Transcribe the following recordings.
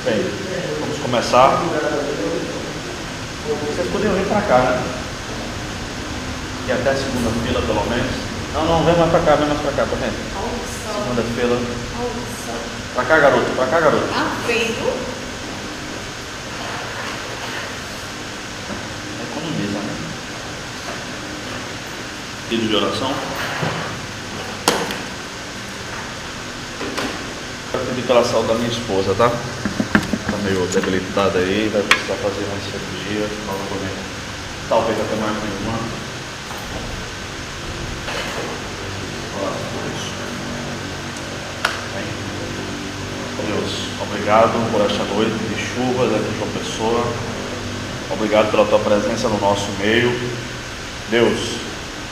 Bem, vamos começar. Vocês poderiam vir para cá, né? E até segunda fila, pelo menos. Não, vem mais para cá, tá vendo? Segunda fila. Para cá, garoto, Tá vendo? Economiza, né? Pedido de oração. Quero pedir pela saúde da minha esposa, tá? Tá meio debilitada aí, vai precisar fazer uma cirurgia, provavelmente. Talvez até mais nenhuma. Deus, obrigado por esta noite de chuvas aqui em João Pessoa. Obrigado pela tua presença no nosso meio. Deus,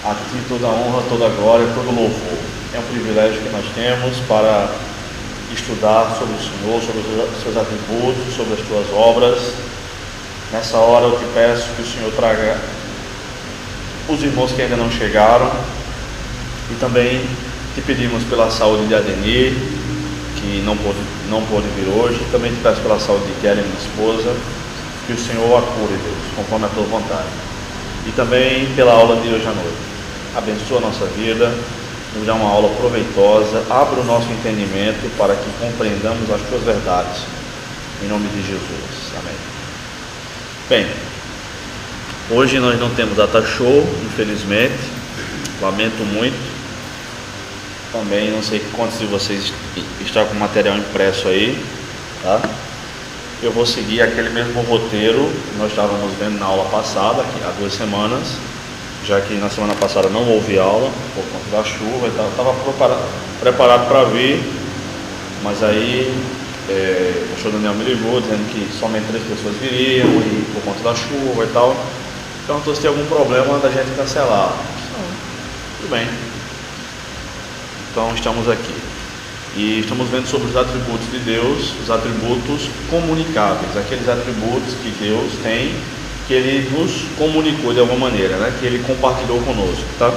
a ti toda a honra, toda a glória, todo o louvor. É um privilégio que nós temos para estudar sobre o Senhor, sobre os seus atributos, sobre as tuas obras. Nessa hora eu te peço que o Senhor traga os irmãos que ainda não chegaram, e também te pedimos pela saúde de Adenir, que não pôde vir hoje. Também te peço pela saúde de Kelly, minha esposa, que o Senhor a cure, Deus, conforme a tua vontade. E também pela aula de hoje à noite. Abençoa a nossa vida, nos dá uma aula proveitosa, abra o nosso entendimento para que compreendamos as tuas verdades. Em nome de Jesus. Amém. Bem, hoje nós não temos data show, infelizmente. Lamento muito. Também não sei quantos de vocês estão com material impresso aí, tá? Eu vou seguir aquele mesmo roteiro que nós estávamos vendo na aula passada, aqui há 2 semanas, já que na semana passada não houve aula por conta da chuva, então eu estava preparado para vir, mas aí o pastor Daniel me ligou dizendo que somente 3 pessoas viriam e por conta da chuva e tal. Então se tem algum problema da gente cancelar. Tudo bem. Então estamos aqui e estamos vendo sobre os atributos de Deus, os atributos comunicáveis, aqueles atributos que Deus tem, que Ele nos comunicou de alguma maneira, né? Que Ele compartilhou conosco, tá?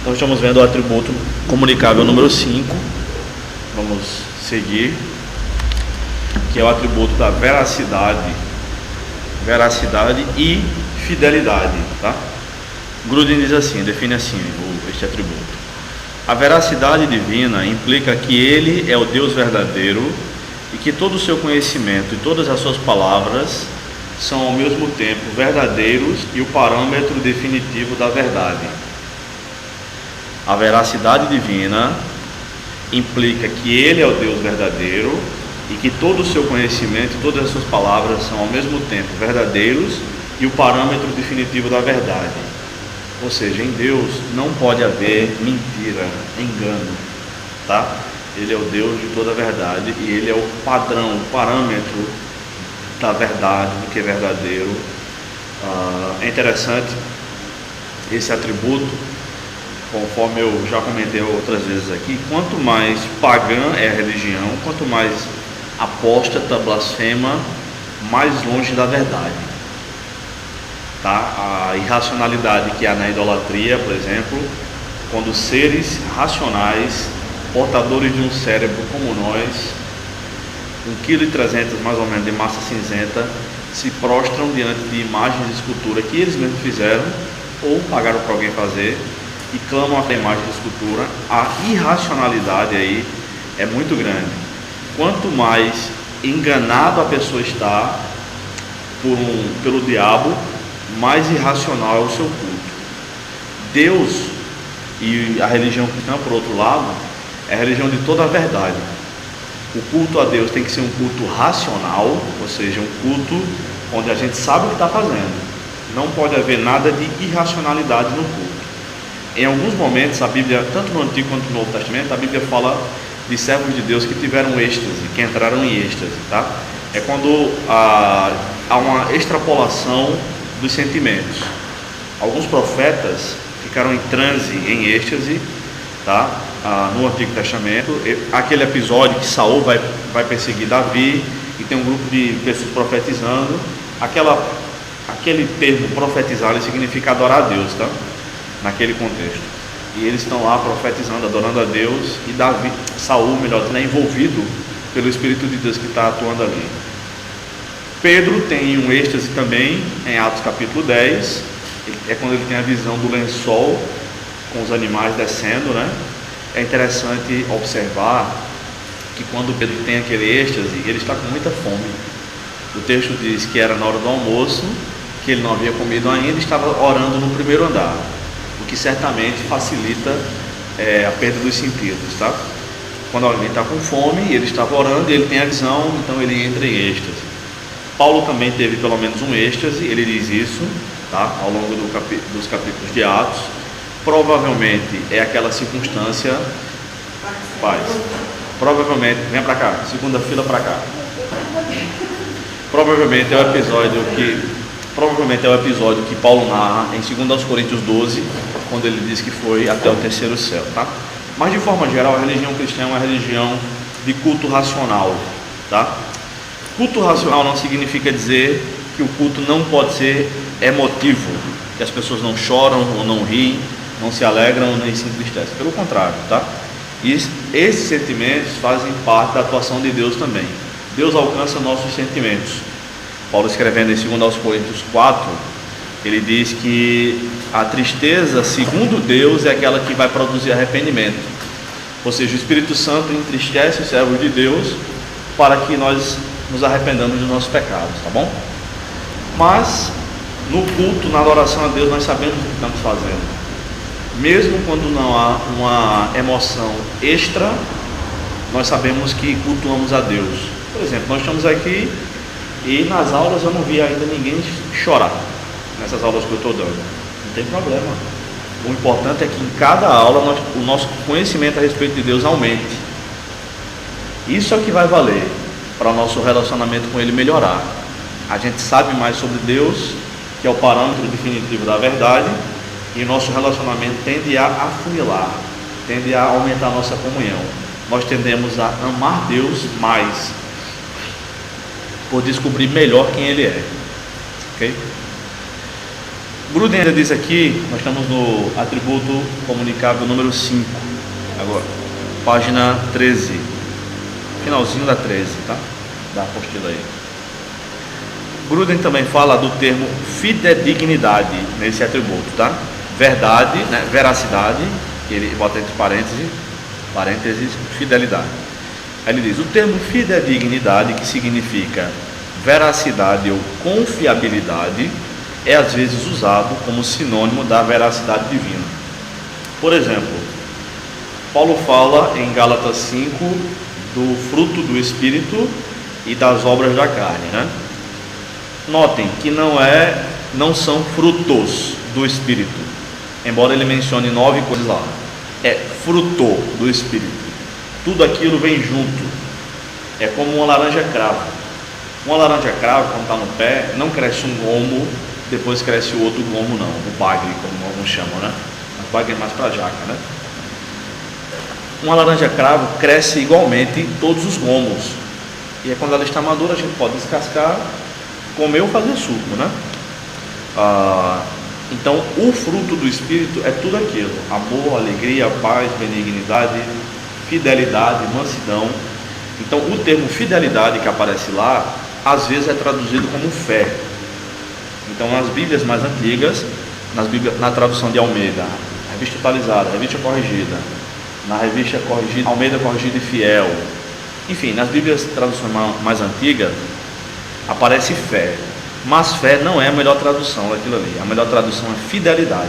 Então estamos vendo o atributo comunicável número 5, vamos seguir, que é o atributo da veracidade e fidelidade, tá? Gruden diz assim, define assim este atributo. A veracidade divina implica que Ele é o Deus verdadeiro e que todo o seu conhecimento e todas as suas palavras são ao mesmo tempo verdadeiros e o parâmetro definitivo da verdade. A veracidade divina implica que Ele é o Deus verdadeiro e que todo o seu conhecimento e todas as suas palavras são ao mesmo tempo verdadeiros e o parâmetro definitivo da verdade. Ou seja, em Deus não pode haver mentira, engano, tá? Ele é o Deus de toda a verdade e Ele é o padrão, o parâmetro da verdade, do que é verdadeiro. É interessante esse atributo, conforme eu já comentei outras vezes aqui. Quanto mais pagã é a religião, quanto mais apóstata, blasfema, mais longe da verdade. Tá? A irracionalidade que há na idolatria, por exemplo, quando seres racionais, portadores de um cérebro como nós, 1,3 kg mais ou menos de massa cinzenta, se prostram diante de imagens de escultura que eles mesmos fizeram ou pagaram para alguém fazer e clamam a imagem de escultura. A irracionalidade aí é muito grande. Quanto mais enganado a pessoa está pelo diabo, mais irracional é o seu culto. Deus e a religião cristã, por outro lado, é a religião de toda a verdade. O culto a Deus tem que ser um culto racional, ou seja, um culto onde a gente sabe o que está fazendo. Não pode haver nada de irracionalidade no culto. Em alguns momentos, a Bíblia, tanto no Antigo quanto no Novo Testamento, a Bíblia fala de servos de Deus que tiveram êxtase, que entraram em êxtase, tá? É quando há uma extrapolação dos sentimentos. Alguns profetas ficaram em transe, em êxtase, tá? No Antigo Testamento, aquele episódio que Saul vai perseguir Davi e tem um grupo de pessoas profetizando. Aquele termo profetizar ele significa adorar a Deus, tá? Naquele contexto. E eles estão lá profetizando, adorando a Deus, e Saul, melhor dizendo, é envolvido pelo Espírito de Deus que está atuando ali. Pedro tem um êxtase também em Atos capítulo 10, é quando ele tem a visão do lençol com os animais descendo, né? É interessante observar que quando Pedro tem aquele êxtase, ele está com muita fome. O texto diz que era na hora do almoço, que ele não havia comido ainda e estava orando no primeiro andar, o que certamente facilita a perda dos sentidos, tá? Quando alguém está com fome, ele estava orando e ele tem a visão, então ele entra em êxtase. Paulo também teve pelo menos um êxtase, ele diz isso, tá? Ao longo dos capítulos de Atos. Provavelmente é aquela circunstância, paz, provavelmente, vem para cá, segunda fila para cá. Provavelmente é o episódio que Paulo narra em 2 Coríntios 12, quando ele diz que foi até o terceiro céu, tá? Mas de forma geral, a religião cristã é uma religião de culto racional, tá? Culto racional não significa dizer que o culto não pode ser emotivo, que as pessoas não choram ou não riem, não se alegram nem se entristecem. Pelo contrário, tá? E esses sentimentos fazem parte da atuação de Deus também. Deus alcança nossos sentimentos. Paulo, escrevendo em 2 Coríntios 4, ele diz que a tristeza, segundo Deus, é aquela que vai produzir arrependimento. Ou seja, o Espírito Santo entristece os servos de Deus para que nós nos arrependamos dos nossos pecados, tá bom? Mas no culto, na adoração a Deus, nós sabemos o que estamos fazendo. Mesmo quando não há uma emoção extra, nós sabemos que cultuamos a Deus. Por exemplo, nós estamos aqui e nas aulas eu não vi ainda ninguém chorar, nessas aulas que eu estou dando. Não tem problema. O importante é que em cada aula o nosso conhecimento a respeito de Deus aumente. Isso é o que vai valer para o nosso relacionamento com Ele melhorar. A gente sabe mais sobre Deus, que é o parâmetro definitivo da verdade, e o nosso relacionamento tende a afunilar, tende a aumentar a nossa comunhão. Nós tendemos a amar Deus mais, por descobrir melhor quem Ele é. Ok? Gruden ainda diz aqui, nós estamos no atributo comunicável número 5, agora, página 13, finalzinho da 13, tá? Da apostila aí. Gruden também fala do termo fidedignidade nesse atributo, tá? Verdade, né? Veracidade, ele bota entre parênteses, fidelidade. Aí ele diz, o termo fidedignidade, que significa veracidade ou confiabilidade, é às vezes usado como sinônimo da veracidade divina. Por exemplo, Paulo fala em Gálatas 5 do fruto do Espírito e das obras da carne, né? Notem que não são frutos do Espírito, embora ele mencione 9 coisas lá. É fruto do Espírito. Tudo aquilo vem junto. É como uma laranja cravo. Uma laranja cravo, quando está no pé, não cresce um gomo, depois cresce o outro gomo, não. O bagre, como alguns chamam, né? O bagre é mais para jaca, né? Uma laranja cravo cresce igualmente em todos os gomos. E é quando ela está madura, a gente pode descascar, comer ou fazer suco, né? Então, o fruto do Espírito é tudo aquilo: amor, alegria, paz, benignidade, fidelidade, mansidão. Então, o termo fidelidade que aparece lá, às vezes é traduzido como fé. Então, nas Bíblias mais antigas, na tradução de Almeida, revista atualizada, revista corrigida, na revista corrigida, Almeida corrigida e fiel, enfim, nas Bíblias traduções mais antigas, aparece fé. Mas fé não é a melhor tradução daquilo ali. A melhor tradução é fidelidade.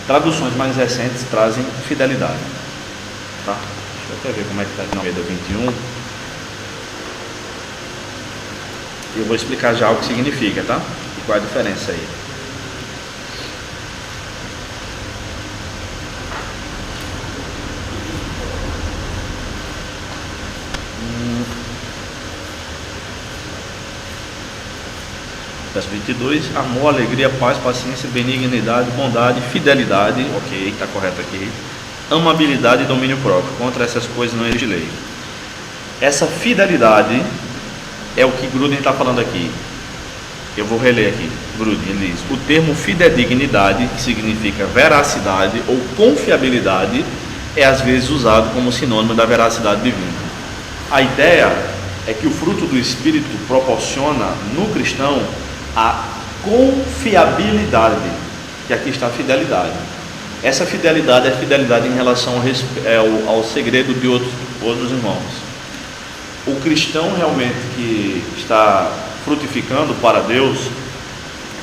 Traduções mais recentes trazem fidelidade, tá? Deixa eu até ver como é que está aqui na Almeida 21. Eu vou explicar já o que significa, tá? E qual é a diferença aí. Verso 22, amor, alegria, paz, paciência, benignidade, bondade, fidelidade, ok, está correto aqui, amabilidade e domínio próprio. Contra essas coisas não existe lei. Essa fidelidade é o que Gruden está falando aqui. Eu vou reler aqui. Gruden, ele diz, o termo fidedignidade, que significa veracidade ou confiabilidade, é às vezes usado como sinônimo da veracidade divina. A ideia é que o fruto do Espírito proporciona no cristão a confiabilidade, que aqui está a fidelidade. Essa fidelidade é fidelidade em relação ao segredo de outros irmãos. O cristão realmente que está frutificando para Deus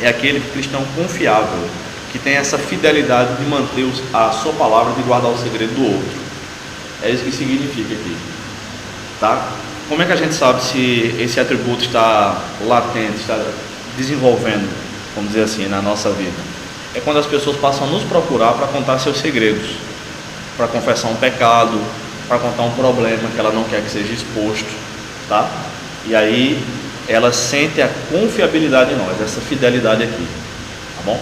é aquele cristão confiável, que tem essa fidelidade de manter a sua palavra, de guardar o segredo do outro. É isso que significa aqui, tá? Como é que a gente sabe se esse atributo está latente, está desenvolvendo, vamos dizer assim, na nossa vida? É quando as pessoas passam a nos procurar para contar seus segredos, para confessar um pecado, para contar um problema que ela não quer que seja exposto, tá? E aí ela sente a confiabilidade em nós, essa fidelidade aqui, tá bom?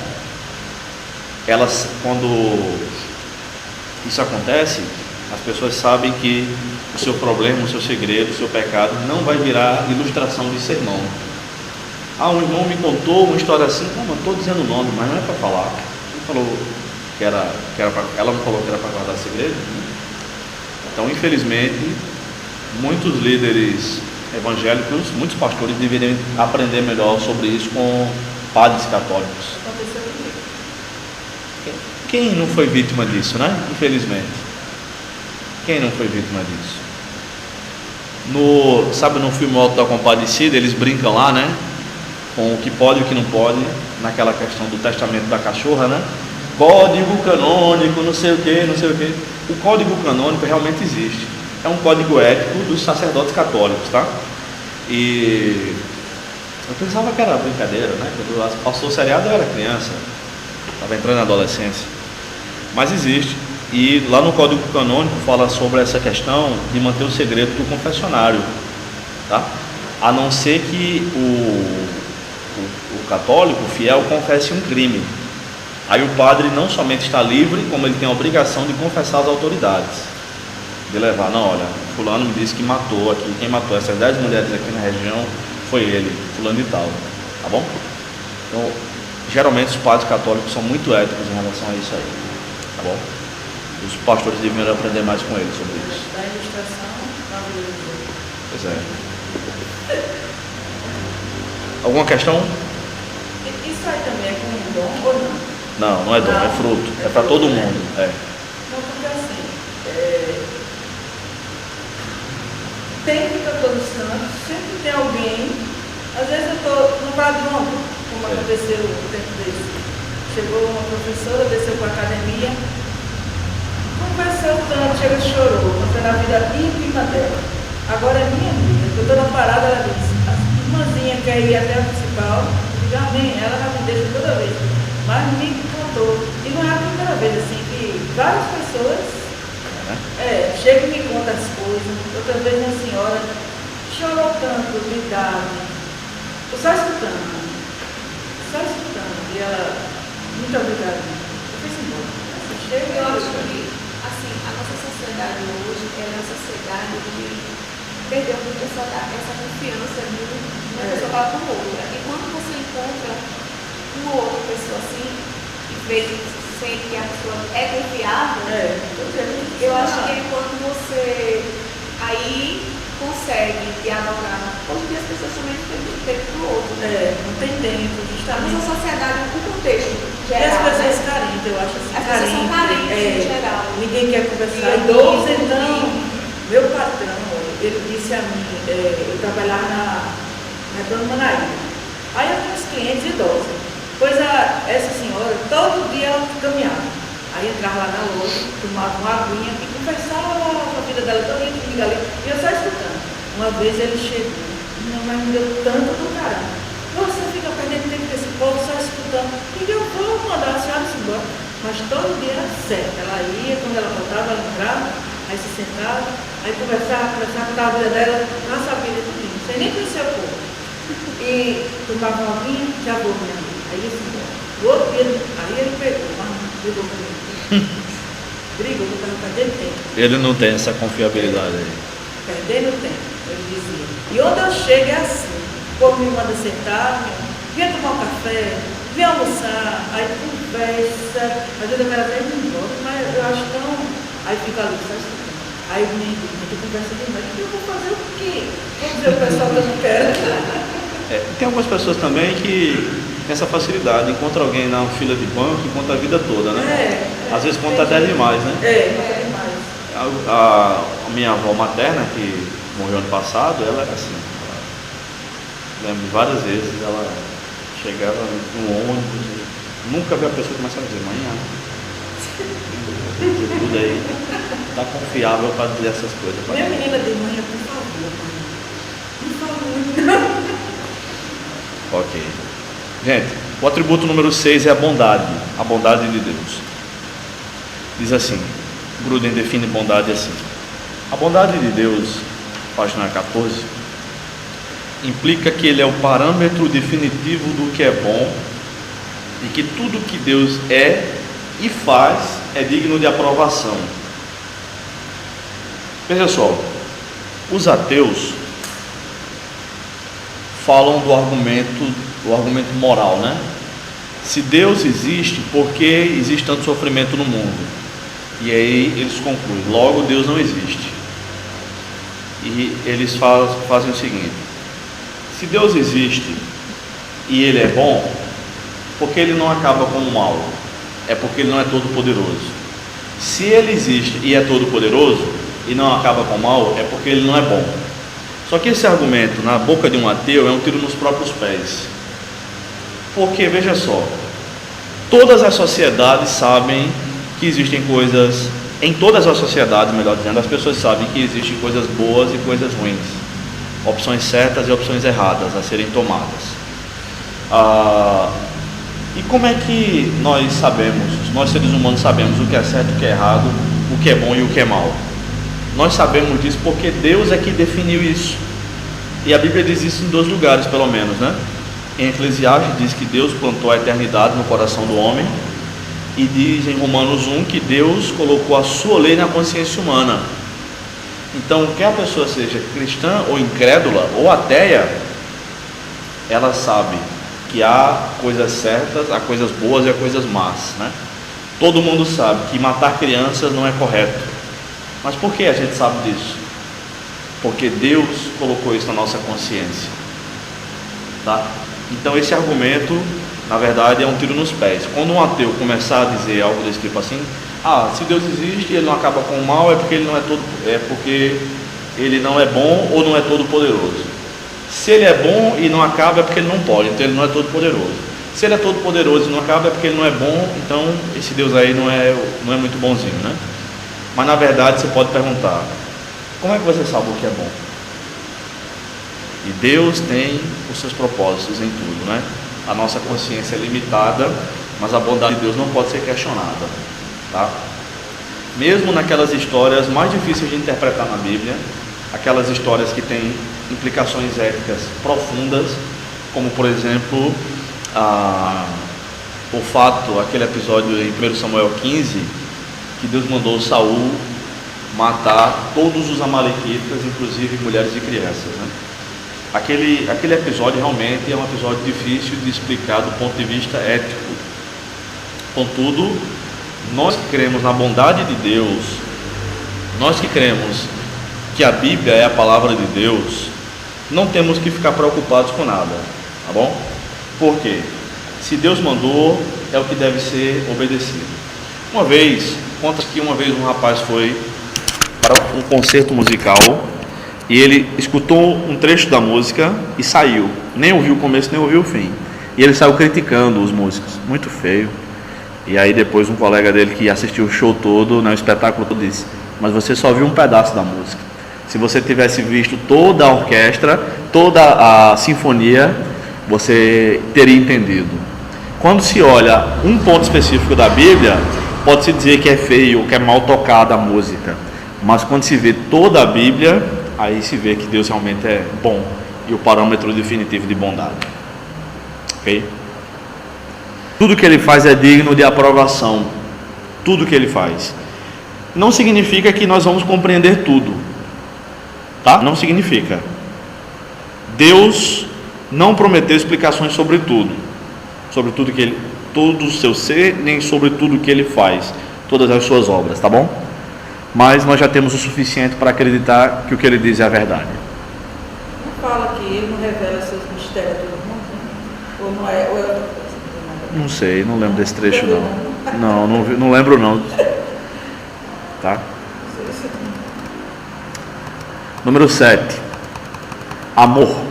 Quando isso acontece, as pessoas sabem que o seu problema, o seu segredo, o seu pecado não vai virar ilustração de sermão. Um irmão me contou uma história assim, não estou dizendo o nome, mas não é para falar. Ele falou que era ela não falou que era para guardar segredo, né? Então, infelizmente, muitos líderes evangélicos, muitos pastores deveriam aprender melhor sobre isso com padres católicos. Quem não foi vítima disso, né? Infelizmente. Quem não foi vítima disso? Sabe, no filme Auto da Compadecida, eles brincam lá, né? Com o que pode e o que não pode, naquela questão do testamento da cachorra, né? Código canônico, não sei o que, não sei o que. O código canônico realmente existe. É um código ético dos sacerdotes católicos, tá? E eu pensava que era brincadeira, né? Quando passou o seriado eu era criança, estava entrando na adolescência. Mas existe. E lá no código canônico fala sobre essa questão de manter o segredo do confessionário, tá? A não ser que o católico, o fiel, confesse um crime. Aí o padre não somente está livre, como ele tem a obrigação de confessar às autoridades, de levar, não, olha, fulano me disse que matou aqui, quem matou essas 10 mulheres aqui na região foi ele, fulano de tal, tá bom? Então, geralmente os padres católicos são muito éticos em relação a isso aí, tá bom? Os pastores deveriam aprender mais com eles sobre isso. Da ilustração, Pois é. Alguma questão? Isso aí também é com um dom ou não? Não, não é dom, é fruto. É para todo mundo. É. Não, porque assim, sempre que eu estou no santo, sempre tem alguém, às vezes eu estou no padrão, como aconteceu um tempo desse. Chegou uma professora, desceu para a academia, conversou tanto, chega e chorou, contando a vida íntima dela. Agora é minha amiga, eu estou na parada, ela disse, a irmãzinha quer ir até a principal, eu digo, amém, ela já me deixa toda vez. Mas me contou, e não é a primeira vez assim, que várias pessoas chegam e me contam as coisas. Outra vez uma senhora chorou tanto de idade, só escutando, e ela, muito obrigada, eu fiz embora. Eu acho que, assim, a nossa sociedade hoje é uma sociedade que perdeu muito essa confiança de uma pessoa para com outra. E quando você encontra uma outra pessoa assim, e vê que sente que a pessoa é confiável, eu acho que é quando você aí consegue dialogar. Hoje em dia as pessoas também não têm muito tempo para o outro. Não tem tempo, justamente. Mas a sociedade, o contexto geral. E as pessoas carentes, eu acho assim. As pessoas são carentes em geral. Ninguém quer conversar. Idoso, então, meu patrão, ele disse a mim, eu trabalhava na Dona Manaíra. Aí eu tinha uns clientes idosos. Pois essa senhora, todo dia ela caminhava. Aí entrava lá na loja, tomava uma aguinha e conversava com a vida dela toda comigo ali. E eu só escutando. Uma vez ele chegou, mas me deu tanto do caramba. Você fica perdendo tempo com esse povo só escutando. E eu vou mandar a senhora se embora. Mas todo dia era certo. Ela ia, quando ela voltava, ela entrava, aí se sentava, aí conversava, contava a vida dela, não sabia de tudo, não sei nem conhecer o povo. E tomava uma aguinha, já vou, minha amiga. Aí assim, o outro dia, aí ele pegou, mas brigou comigo. Brigou, porque eu não perdendo tempo. Ele não tem essa confiabilidade aí. Perdendo tempo, ele dizia. E onde eu chego é assim, o povo me manda sentar, vem tomar um café, vem almoçar, aí conversa, às vezes eu quero até ir embora, mas eu acho tão. Aí fica ali, só escutando. Aí eu me conversa demais, eu vou fazer o quê? Vou dizer o pessoal que eu não quero. Tem algumas pessoas também que têm essa facilidade, encontra alguém na fila de banco e conta a vida toda, né? Às vezes conta até demais, né? Conta demais. A minha avó materna, que morreu ano passado, ela era assim. Lembro várias vezes, ela chegava no ônibus e nunca vi a pessoa começar a dizer, mãe, tudo aí, tá confiável para dizer essas coisas. Minha menina de mãe, por favor, mãe. Não fala muito, não. Ok. Gente, o atributo número 6 é a bondade de Deus. Diz assim, Gruden define bondade assim: a bondade de Deus, página 14, implica que Ele é o parâmetro definitivo do que é bom e que tudo que Deus é e faz é digno de aprovação. Veja só, os ateus falam do argumento moral, né? Se Deus existe, por que existe tanto sofrimento no mundo? E aí eles concluem, logo Deus não existe. E eles fazem o seguinte: se Deus existe e Ele é bom, por que Ele não acaba com o mal? É porque Ele não é todo poderoso. Se Ele existe e é todo poderoso e não acaba com o mal, é porque Ele não é bom. Só que esse argumento na boca de um ateu é um tiro nos próprios pés. Porque, veja só, todas as sociedades sabem que existem coisas, em todas as sociedades, melhor dizendo, as pessoas sabem que existem coisas boas e coisas ruins, opções certas e opções erradas a serem tomadas. E como é que nós sabemos, nós seres humanos sabemos o que é certo, o que é errado, o que é bom e o que é mal? Nós sabemos disso porque Deus é que definiu isso. E a Bíblia diz isso em 2 lugares, pelo menos, né? Em Eclesiastes diz que Deus plantou a eternidade no coração do homem, e diz em Romanos 1 que Deus colocou a sua lei na consciência humana. Então, quer a pessoa seja cristã ou incrédula ou ateia, ela sabe que há coisas certas, há coisas boas e há coisas más, né? Todo mundo sabe que matar crianças não é correto. Mas por que a gente sabe disso? Porque Deus colocou isso na nossa consciência, tá? Então esse argumento, na verdade, é um tiro nos pés. Quando um ateu começar a dizer algo desse tipo assim, se Deus existe e Ele não acaba com o mal, é porque Ele não é bom ou não é todo poderoso. Se Ele é bom e não acaba, é porque Ele não pode, então Ele não é todo poderoso. Se Ele é todo poderoso e não acaba, é porque Ele não é bom, então esse Deus aí não é muito bonzinho, né? Mas na verdade você pode perguntar, como é que você sabe o que é bom? E Deus tem os seus propósitos em tudo, né? A nossa consciência é limitada, mas a bondade de Deus não pode ser questionada, tá? Mesmo naquelas histórias mais difíceis de interpretar na Bíblia, aquelas histórias que têm implicações éticas profundas, como por exemplo aquele episódio em 1 Samuel 15, que Deus mandou Saul matar todos os amalequitas, inclusive mulheres e crianças, né? Aquele episódio realmente é um episódio difícil de explicar do ponto de vista ético. Contudo, nós que cremos na bondade de Deus, nós que cremos que a Bíblia é a palavra de Deus, não temos que ficar preocupados com nada, tá bom? Por quê? Se Deus mandou, é o que deve ser obedecido. Conta que uma vez um rapaz foi para um concerto musical e ele escutou um trecho da música e saiu, nem ouviu o começo, nem ouviu o fim, e ele saiu criticando os músicos, muito feio. E aí depois um colega dele que assistiu o show todo, o espetáculo todo, disse: mas você só viu um pedaço da música. Se você tivesse visto toda a orquestra, toda a sinfonia, você teria entendido. Quando se olha um ponto específico da Bíblia, pode-se dizer que é feio, que é mal tocada a música, mas quando se vê toda a Bíblia, aí se vê que Deus realmente é bom e o parâmetro definitivo de bondade. Ok? Tudo que Ele faz é digno de aprovação. Tudo que Ele faz. Não significa que nós vamos compreender tudo, tá? Não significa. Deus não prometeu explicações sobre tudo que Ele, todo o seu ser, nem sobre tudo que Ele faz, todas as suas obras, tá bom? mas nós já temos o suficiente para acreditar que o que ele diz é a verdade. Não fala que ele não revela seus mistérios a todo mundo, né? Ou não é, ou é outra coisa? Não sei, não lembro desse trecho não. Não lembro não. Tá? Número 7. Amor.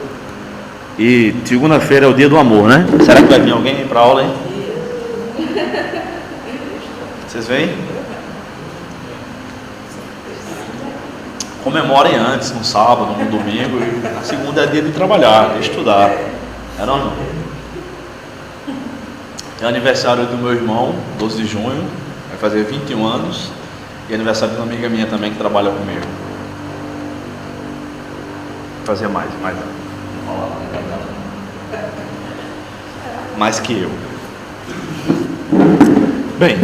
E segunda-feira é o dia do amor, né? Será que vai vir alguém para a aula, hein? Vocês veem? Comemorem antes, no sábado, no domingo, e na segunda é dia de trabalhar, de estudar. É não? É aniversário do meu irmão, 12 de junho, vai fazer 21 anos, e aniversário de uma amiga minha também que trabalha comigo. Vou fazer mais. Mais que eu. Bem,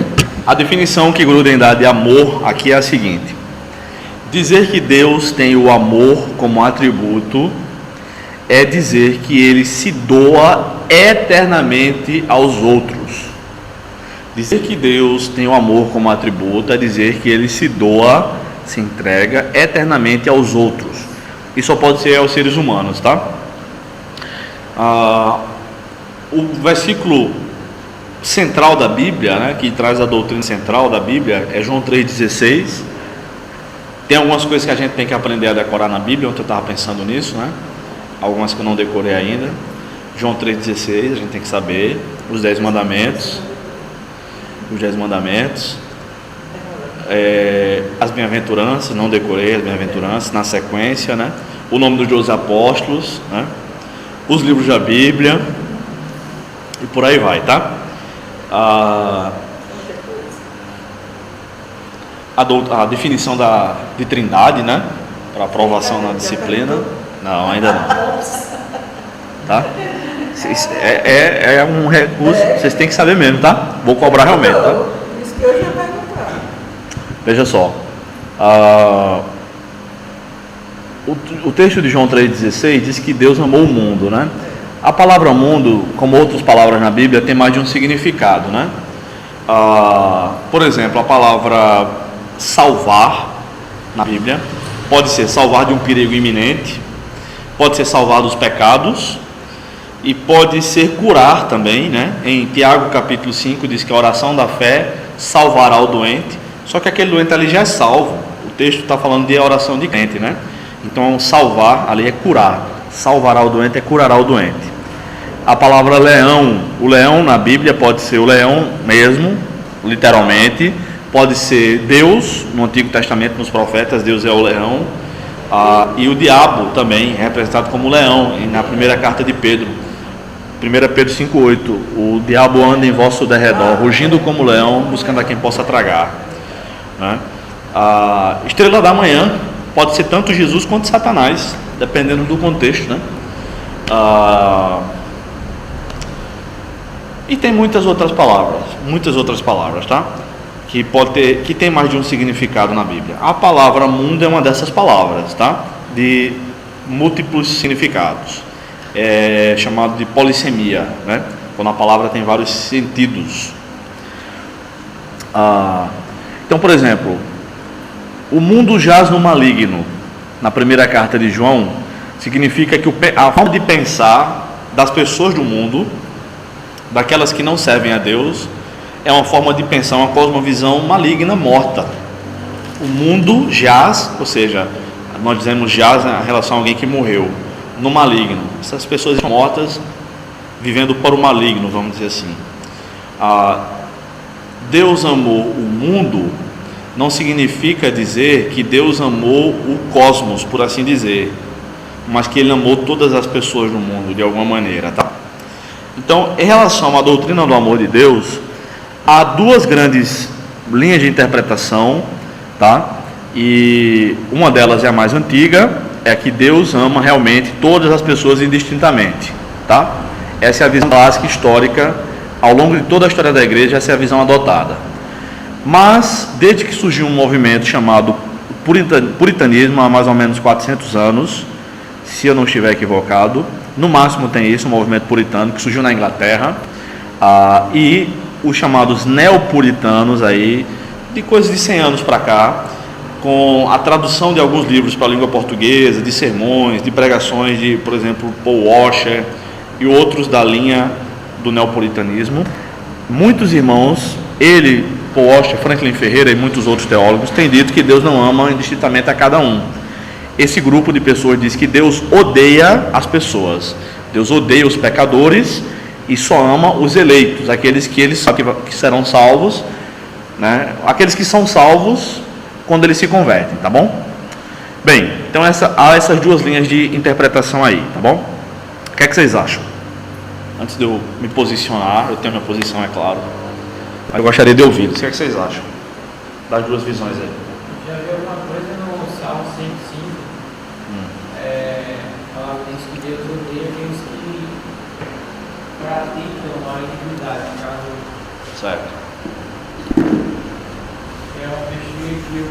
a definição que Gruden dá de amor aqui é a seguinte: dizer que Deus tem o amor como atributo é dizer que ele se doa eternamente aos outros. Dizer que Deus tem o amor como atributo é dizer que ele se doa, se entrega eternamente aos outros. Isso só pode ser aos seres humanos, tá? O versículo central da Bíblia, né, que traz a doutrina central da Bíblia, é João 3,16. Tem algumas coisas que a gente tem que aprender a decorar na Bíblia. Ontem eu estava pensando nisso, né? Algumas que eu não decorei ainda. João 3,16, a gente tem que saber. Os 10 mandamentos. As bem-aventuranças, não decorei as bem-aventuranças na sequência, né? O nome dos 12 apóstolos, né? Os livros da Bíblia e por aí vai, tá? A definição de trindade, né? Para aprovação na disciplina. Não, ainda não. Tá? É um recurso, vocês têm que saber mesmo, tá? Vou cobrar realmente, tá? Isso que eu já vai comprar. Veja só. O texto de João 3,16 diz que Deus amou o mundo, né? A palavra mundo, como outras palavras na Bíblia, tem mais de um significado, né? Por exemplo, a palavra salvar na Bíblia pode ser salvar de um perigo iminente, pode ser salvar dos pecados e pode ser curar também, né? Em Tiago capítulo 5 diz que a oração da fé salvará o doente, só que aquele doente ali já é salvo. O texto está falando de oração de crente, né? Então salvar ali é curar, salvará o doente é curará o doente. A palavra leão, o leão na Bíblia pode ser o leão mesmo, literalmente, pode ser Deus, no Antigo Testamento, nos profetas, Deus é o leão, e o diabo também, representado como leão, na primeira carta de Pedro, 1 Pedro 5,8, o diabo anda em vosso derredor, rugindo como leão, buscando a quem possa tragar, né? A estrela da manhã pode ser tanto Jesus quanto Satanás, dependendo do contexto, né? E tem muitas outras palavras, tá? Que tem mais de um significado na Bíblia. A palavra mundo é uma dessas palavras, tá? De múltiplos significados. É chamado de polissemia, né? Quando a palavra tem vários sentidos. Então, por exemplo, o mundo jaz no maligno, na primeira carta de João, significa que a forma de pensar das pessoas do mundo, daquelas que não servem a Deus, é uma forma de pensar, uma cosmovisão maligna, morta. O mundo jaz, ou seja, nós dizemos jaz em relação a alguém que morreu, no maligno. Essas pessoas mortas vivendo para o maligno, vamos dizer assim. Deus amou o mundo não significa dizer que Deus amou o cosmos, por assim dizer, mas que Ele amou todas as pessoas do mundo de alguma maneira, tá? Então, em relação à doutrina do amor de Deus, há duas grandes linhas de interpretação, tá? E uma delas é a mais antiga, é que Deus ama realmente todas as pessoas indistintamente, tá? Essa é a visão clássica histórica, ao longo de toda a história da igreja, essa é a visão adotada. Mas, desde que surgiu um movimento chamado puritanismo, há mais ou menos 400 anos, se eu não estiver equivocado, no máximo tem isso, um movimento puritano que surgiu na Inglaterra, e os chamados neopuritanos aí, de coisa de 100 anos para cá, com a tradução de alguns livros para a língua portuguesa, de sermões, de pregações de, por exemplo, Paul Washer e outros da linha do neopuritanismo, muitos irmãos, Paul Washer, Franklin Ferreira e muitos outros teólogos têm dito que Deus não ama indistintamente a cada um. Esse grupo de pessoas diz que Deus odeia as pessoas, Deus odeia os pecadores e só ama os eleitos, aqueles que eles sabem que serão salvos, né? Aqueles que são salvos quando eles se convertem, tá bom? Bem, então há essas duas linhas de interpretação aí, tá bom? O que é que vocês acham? Antes de eu me posicionar, eu tenho minha posição, é claro, mas eu gostaria de ouvir. O que é que vocês acham das duas visões aí? Já vi alguma coisa no Salmo 105, falando isso, que Deus odeia aqueles que praticam a iniquidade, no caso. Certo. É um peixe que o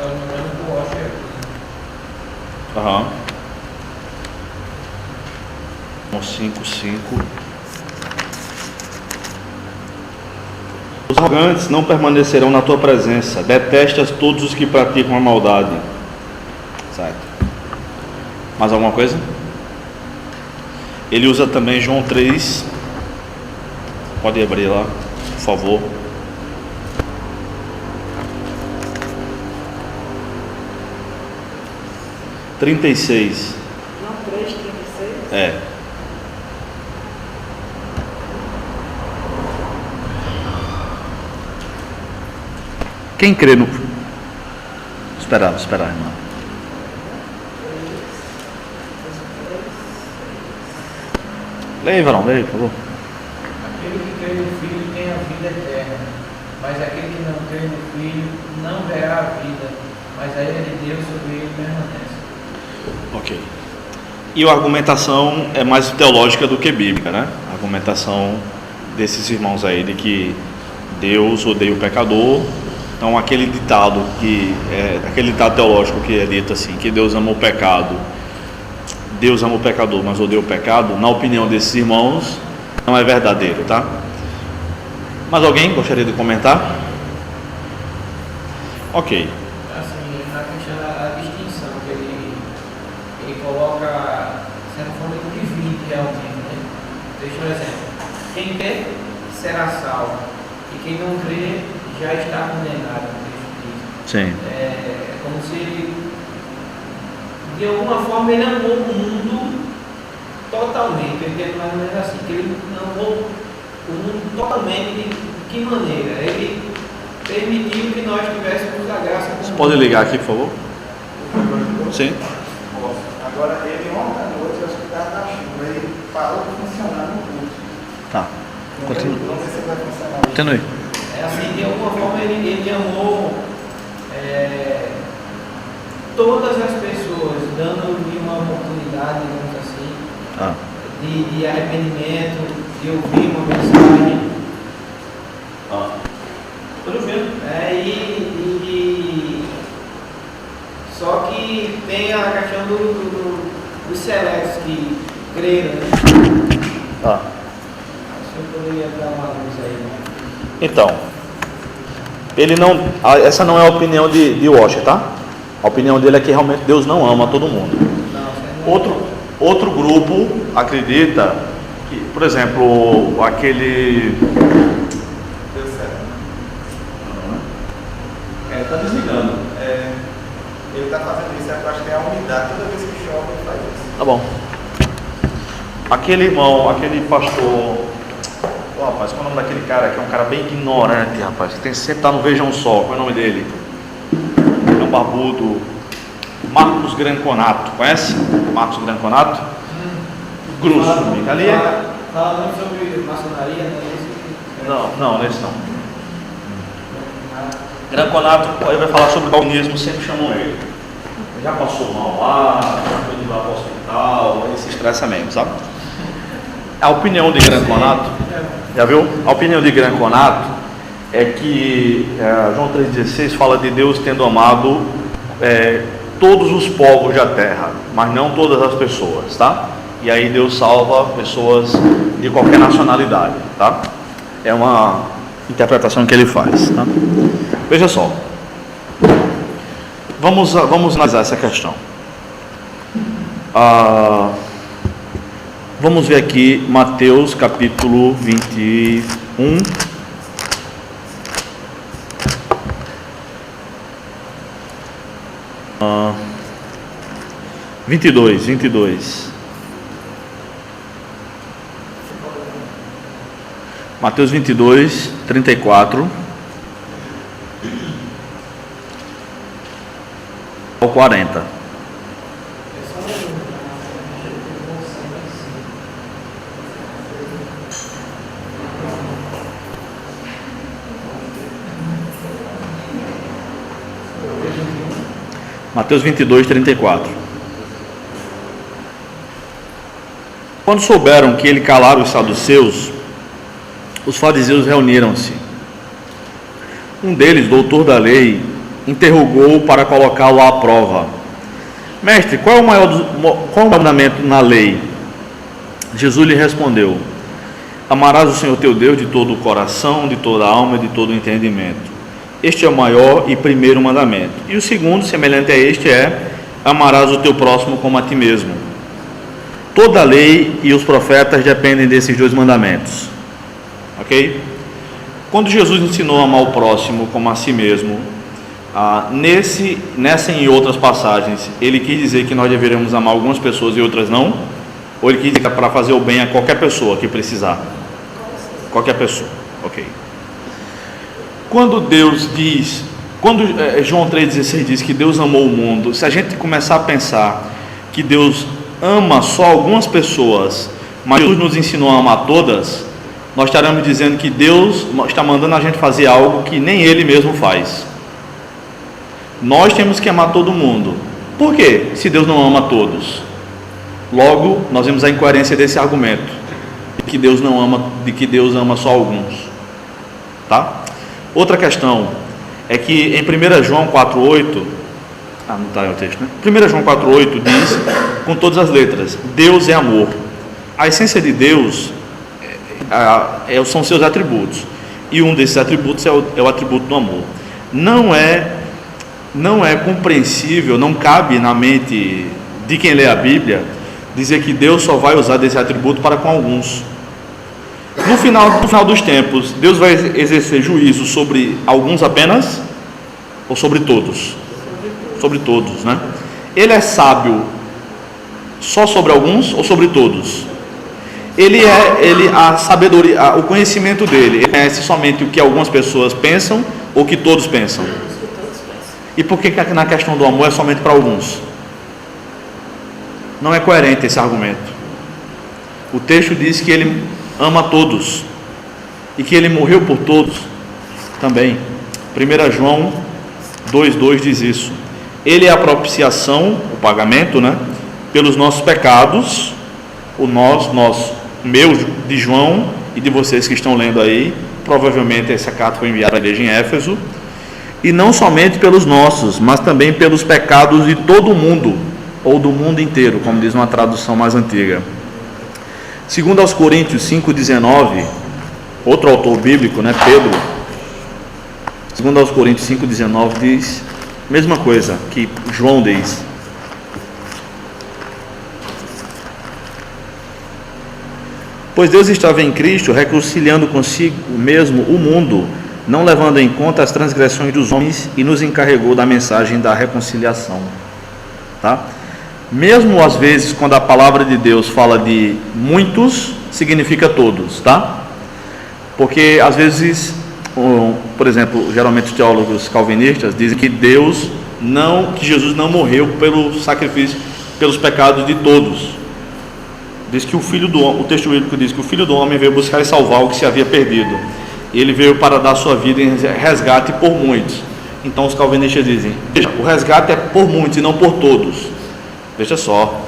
engano do Washer. Aham. 5:5. Os arrogantes não permanecerão na tua presença, detestas todos os que praticam a maldade. Certo. Mais alguma coisa? Ele usa também João 3. Pode abrir lá, por favor. João 3:36. É. Quem crê no... Esperar, irmão. Leia, Varão, leia, por favor. Aquele que crê no Filho tem a vida eterna, mas aquele que não crê no Filho não verá a vida, mas a ira de Deus sobre ele permanece. Ok. E a argumentação é mais teológica do que bíblica, né? A argumentação desses irmãos aí de que Deus odeia o pecador. Então aquele ditado teológico que é dito assim, que Deus ama o pecado, Deus ama o pecador, mas odeia o pecado, na opinião desses irmãos, não é verdadeiro, tá? Mas alguém gostaria de comentar? Ok. Assim, na questão da distinção que ele coloca, de certa forma, ele divide realmente, né? Deixa um exemplo. Quem crê será salvo, e quem não crê já está condenado. Sim. É como se ele, de alguma forma, ele amou o mundo totalmente. Eu entendo mais ou menos assim, que ele amou o mundo totalmente. De que maneira? Ele permitiu que nós tivéssemos a graça. Você pode ligar aqui, por favor? Sim. Agora, ele ontem à noite, eu acho que estava na chuva, ele parou de funcionar no culto. Tá. Continue. Não sei se vai funcionar. Continue. É assim, de alguma forma ele amou todas as pessoas, dando-lhe uma oportunidade, digamos assim, de arrependimento, de ouvir uma mensagem. Estou ouvindo. Só que tem a questão dos seletos que creram, né? Tá. Acho que eu poderia dar uma luz aí, né? Então, essa não é a opinião de Washer, tá? A opinião dele é que realmente Deus não ama todo mundo. Outro grupo acredita que, por exemplo, aquele... Deu certo. Está desligando. Ele está fazendo isso, eu acho que é a umidade. Toda vez que chove, ele faz isso. Tá bom. Aquele irmão, aquele pastor... Pô, rapaz, qual é o nome daquele cara que é um cara bem ignorante, rapaz? Que tem sempre estar no Vejam Só. Qual é o nome dele? É um barbudo. Marcos Granconato. Conhece? Marcos Granconato? Grosso, amigo. Ali é... Falando sobre maçonaria, né? Não, nesse não. Granconato, ele vai falar sobre o calvinismo, sempre chamam ele. Já passou mal lá, já foi de lá para o hospital, ele se estressa mesmo, sabe? A opinião de Granconato, já viu? A opinião de Granconato é que João 3,16 fala de Deus tendo amado todos os povos da terra, mas não todas as pessoas, tá? E aí Deus salva pessoas de qualquer nacionalidade, tá? É uma interpretação que ele faz, tá? Veja só, Vamos analisar essa questão. Vamos ver aqui Mateus capítulo 21. Uh, 22. Mateus 22, 34 ao 40. Mateus 22, 34. Quando souberam que ele calara os saduceus, os fariseus reuniram-se. Um deles, doutor da lei, interrogou-o para colocá-lo à prova. Mestre, qual é o mandamento na lei? Jesus lhe respondeu: amarás o Senhor teu Deus de todo o coração, de toda a alma e de todo o entendimento. Este é o maior e primeiro mandamento. E o segundo, semelhante a este, é: amarás o teu próximo como a ti mesmo. Toda a lei e os profetas dependem desses dois mandamentos. Ok? Quando Jesus ensinou a amar o próximo como a si mesmo, nessa e em outras passagens, ele quis dizer que nós deveríamos amar algumas pessoas e outras não? Ou ele quis dizer que é para fazer o bem a qualquer pessoa que precisar? Qualquer pessoa, ok. Quando João 3,16 diz que Deus amou o mundo, se a gente começar a pensar que Deus ama só algumas pessoas, mas Jesus nos ensinou a amar todas, nós estaremos dizendo que Deus está mandando a gente fazer algo que nem Ele mesmo faz. Nós temos que amar todo mundo. Por quê? Se Deus não ama todos. Logo, nós vemos a incoerência desse argumento, de que Deus ama só alguns. Tá? Outra questão é que em 1 João 4,8, não está aí o texto, né? 1 João 4,8 diz, com todas as letras, Deus é amor. A essência de Deus são seus atributos, e um desses atributos é o atributo do amor. Não é compreensível, não cabe na mente de quem lê a Bíblia dizer que Deus só vai usar desse atributo para com alguns. No final dos tempos, Deus vai exercer juízo sobre alguns apenas ou sobre todos? Sobre todos, né? Ele é sábio só sobre alguns ou sobre todos? A sabedoria, o conhecimento dele, ele conhece somente o que algumas pessoas pensam ou que todos pensam? E por que na questão do amor é somente para alguns? Não é coerente esse argumento. O texto diz que ele ama todos e que ele morreu por todos também. 1 João 2,2 diz isso. Ele é a propiciação, o pagamento, né, pelos nossos pecados, meu, de João e de vocês que estão lendo aí. Provavelmente essa carta foi enviada à igreja em Éfeso. E não somente pelos nossos, mas também pelos pecados de todo o mundo, ou do mundo inteiro, como diz uma tradução mais antiga. Segundo aos Coríntios 5,19, outro autor bíblico, né, Pedro, segundo aos Coríntios 5,19 diz a mesma coisa que João diz. Pois Deus estava em Cristo reconciliando consigo mesmo o mundo, não levando em conta as transgressões dos homens, e nos encarregou da mensagem da reconciliação. Tá? Mesmo às vezes quando a palavra de Deus fala de muitos, significa todos, tá? Porque às vezes, por exemplo, geralmente os teólogos calvinistas dizem que Jesus não morreu pelo sacrifício, pelos pecados de todos. Diz que o texto bíblico diz que o Filho do Homem veio buscar e salvar o que se havia perdido. Ele veio para dar sua vida em resgate por muitos. Então os calvinistas dizem, veja, o resgate é por muitos e não por todos. Veja só,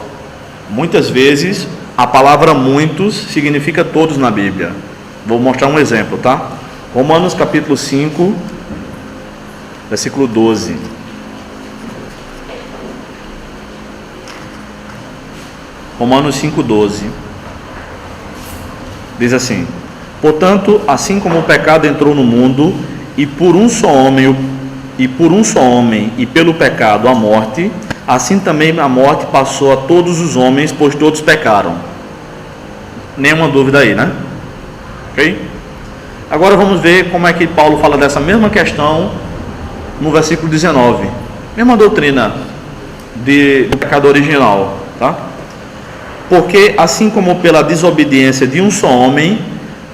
muitas vezes a palavra muitos significa todos na Bíblia. Vou mostrar um exemplo, tá? Romanos capítulo 5, versículo 12. Romanos 5,12 diz assim: portanto, assim como o pecado entrou no mundo, e por um só homem e por um só homem, e pelo pecado a morte, assim também a morte passou a todos os homens, pois todos pecaram. Nenhuma dúvida aí, né? Ok? Agora vamos ver como é que Paulo fala dessa mesma questão no versículo 19. Mesma doutrina do pecado original, tá? Porque assim como pela desobediência de um só homem,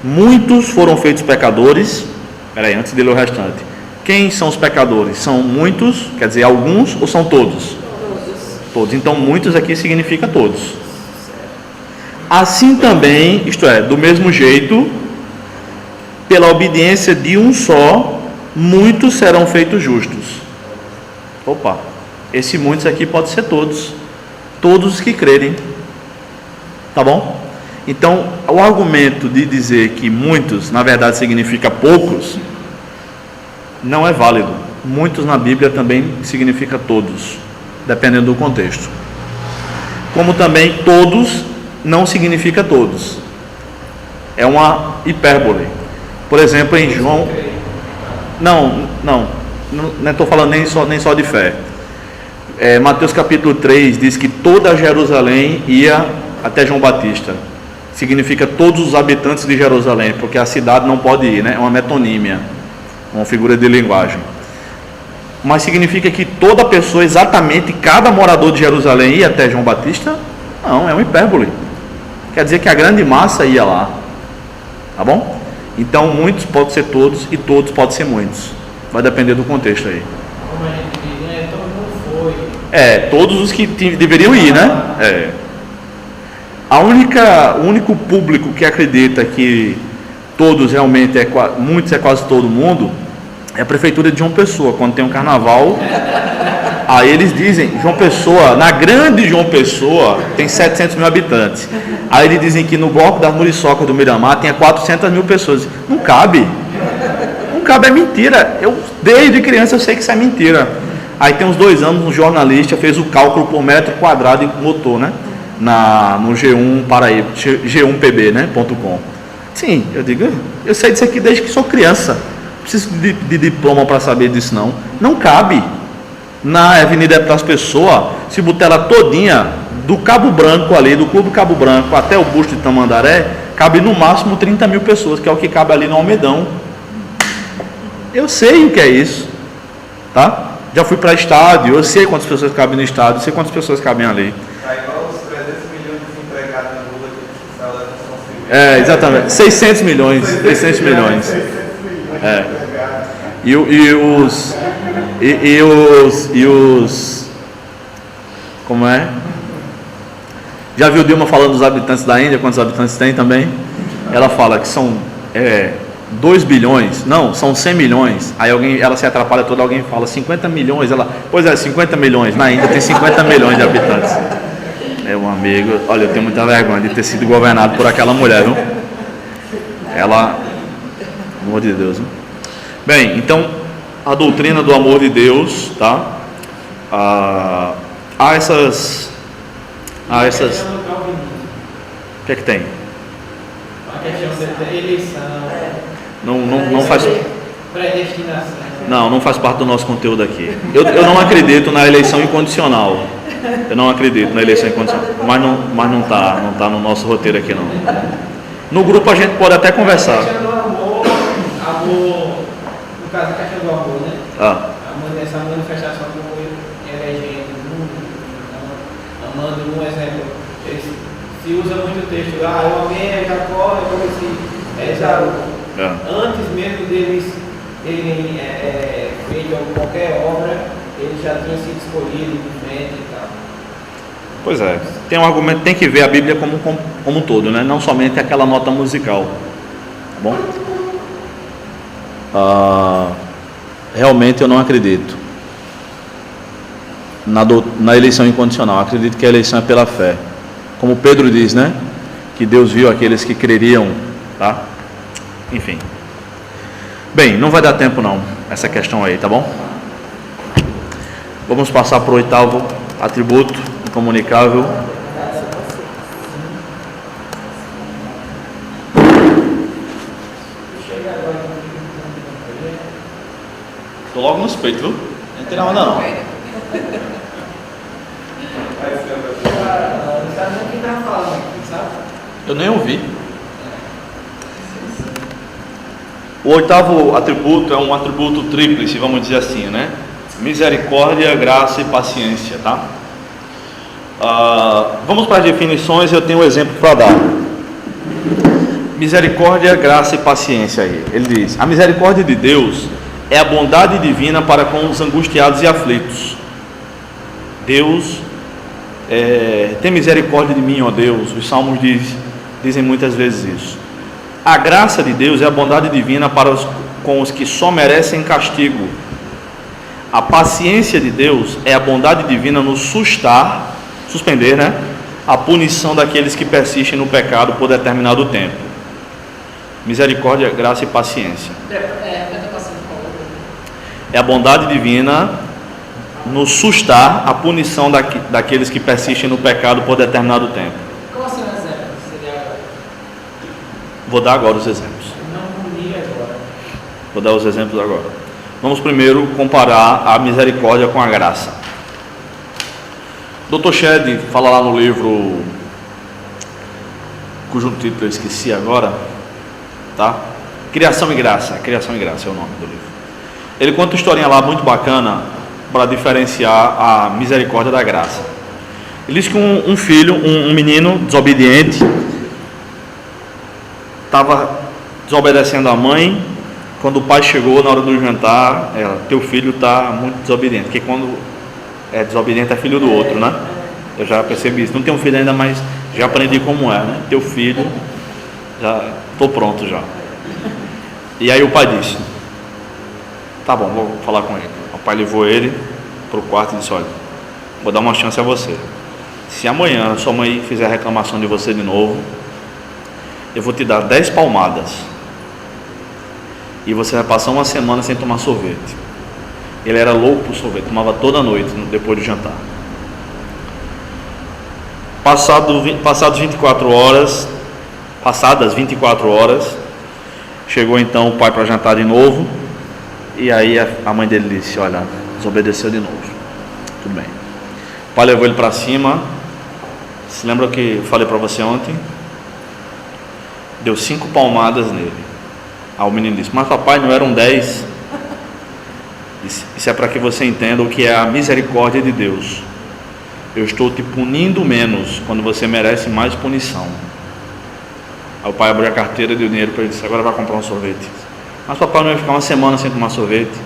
muitos foram feitos pecadores. Espera aí, antes de ler o restante. Quem são os pecadores? São muitos, quer dizer, alguns, ou são todos? Todos. Então, muitos aqui significa todos. Assim também, isto é, do mesmo jeito, pela obediência de um só, muitos serão feitos justos. Opa, esse muitos aqui pode ser todos. Todos os que crerem. Tá bom? Então, o argumento de dizer que muitos, na verdade, significa poucos, não é válido. Muitos na Bíblia também significa todos, dependendo do contexto. Como também todos não significa todos. É uma hipérbole. Por exemplo, em João... Não estou falando nem só de fé. Mateus capítulo 3 diz que toda Jerusalém ia até João Batista. Significa todos os habitantes de Jerusalém, porque a cidade não pode ir, né? É uma metonímia, uma figura de linguagem. Mas significa que toda pessoa, exatamente cada morador de Jerusalém ia até João Batista? Não, é uma hipérbole. Quer dizer que a grande massa ia lá. Tá bom? Então muitos pode ser todos e todos pode ser muitos. Vai depender do contexto aí. Como a gente diz, né? Todo mundo foi. Todos os que deveriam ir, né? O único público que acredita que todos realmente muitos é quase todo mundo, é a prefeitura de João Pessoa. Quando tem um carnaval, aí eles dizem, João Pessoa, na grande João Pessoa tem 700 mil habitantes, aí eles dizem que no bloco das Muriçocas do Miramar tem 400 mil pessoas. Não cabe, é mentira. Eu desde criança eu sei que isso é mentira. Aí tem uns 2 anos um jornalista fez o cálculo por metro quadrado e botou, né, no G1 Paraíba, G1pb, né, .com. Sim, eu digo, eu sei disso aqui desde que sou criança. Não preciso de diploma para saber disso não. Não cabe. Na Avenida das Pessoas, se botar ela todinha, do Cabo Branco ali, do Clube Cabo Branco até o busto de Tamandaré, cabe no máximo 30 mil pessoas, que é o que cabe ali no Almedão. Eu sei o que é isso, tá? Já fui para estádio, eu sei quantas pessoas cabem no estádio, eu sei quantas pessoas cabem ali. Tá igual os 300 milhões de desempregados na Lula que saiu da construção civil. Exatamente, 600 milhões, 600 milhões. E os como é? Já viu Dilma falando dos habitantes da Índia, quantos habitantes tem também? Ela fala que são 2 bilhões, não, são 100 milhões. Aí ela se atrapalha toda, alguém fala 50 milhões, pois 50 milhões, na Índia tem 50 milhões de habitantes. Meu amigo, olha, eu tenho muita vergonha de ter sido governado por aquela mulher, viu? Ela, pelo amor de Deus, viu? Bem, então, a doutrina do amor de Deus, tá? Há essas... O que é que tem? A questão da eleição. Não faz... Predestinação. Não faz parte do nosso conteúdo aqui. Eu não acredito na eleição incondicional. Eu não acredito na eleição incondicional. Mas não tá no nosso roteiro aqui não. No grupo a gente pode até conversar. A questão do amor, no caso a questão do amor, né? Essa manifestação que foi elegendo no mundo, amando um exemplo. Se usa muito o texto, eu amei Jacó, eu conheci Esaú. Antes mesmo deles terem feito qualquer obra, ele já tinha sido escolhido de frente e tal. Pois é, tem um argumento, tem que ver a Bíblia como um todo, né? Não somente aquela nota musical, tá bom? Realmente eu não acredito na eleição incondicional. Acredito que a eleição é pela fé, como Pedro diz, né? Que Deus viu aqueles que creriam, tá? Enfim. Bem, não vai dar tempo não, essa questão aí, tá bom? Vamos passar para o 8º atributo incomunicável. Estou logo nos suspeito, viu? Não tem nada não. Não sabe nem o que está falando aqui, sabe? Eu nem ouvi. O oitavo atributo é um atributo tríplice, vamos dizer assim, né? Misericórdia, graça e paciência, tá? Vamos para as definições. Eu tenho um exemplo para dar. Misericórdia, graça e paciência aí. Ele diz: a misericórdia de Deus é a bondade divina para com os angustiados e aflitos. Deus tem misericórdia de mim, ó Deus. Os salmos dizem muitas vezes isso. A graça de Deus é a bondade divina com os que só merecem castigo. A paciência de Deus é a bondade divina no suspender, né, a punição daqueles que persistem no pecado por determinado tempo. Misericórdia, graça e paciência. É a bondade divina no sustar a punição daqueles que persistem no pecado por determinado tempo. Qual seria o exemplo? Vou dar agora os exemplos. Não punir agora. Vou dar os exemplos agora. Vamos primeiro comparar a misericórdia com a graça. Dr. Shedd fala lá no livro, cujo título eu esqueci agora, tá? Criação e Graça. Criação e Graça é o nome do livro. Ele conta uma historinha lá muito bacana para diferenciar a misericórdia da graça. Ele diz que um filho, um menino desobediente, estava desobedecendo a mãe. Quando o pai chegou na hora do jantar, teu filho está muito desobediente, porque quando é desobediente é filho do outro, né? Eu já percebi isso. Não tenho um filho ainda, mas já aprendi como é, né? Teu filho, já estou pronto já. E aí o pai disse: tá bom, vou falar com ele. O pai levou ele para o quarto e disse: olha, vou dar uma chance a você. Se amanhã sua mãe fizer reclamação de você de novo, eu vou te dar 10 palmadas. E você vai passar uma semana sem tomar sorvete. Ele era louco por sorvete, tomava toda noite depois do jantar. Passadas 24 horas, chegou então o pai para jantar de novo. E aí a mãe dele disse: olha, desobedeceu de novo. Tudo bem. O pai levou ele para cima. Se lembra que eu falei para você ontem? Deu 5 palmadas nele. Aí o menino disse: mas papai, não eram 10? Isso é para que você entenda o que é a misericórdia de Deus. Eu estou te punindo menos quando você merece mais punição. Aí o pai abriu a carteira, deu dinheiro para ele e disse: agora vai comprar um sorvete. Mas papai, não ia ficar uma semana sem tomar sorvete?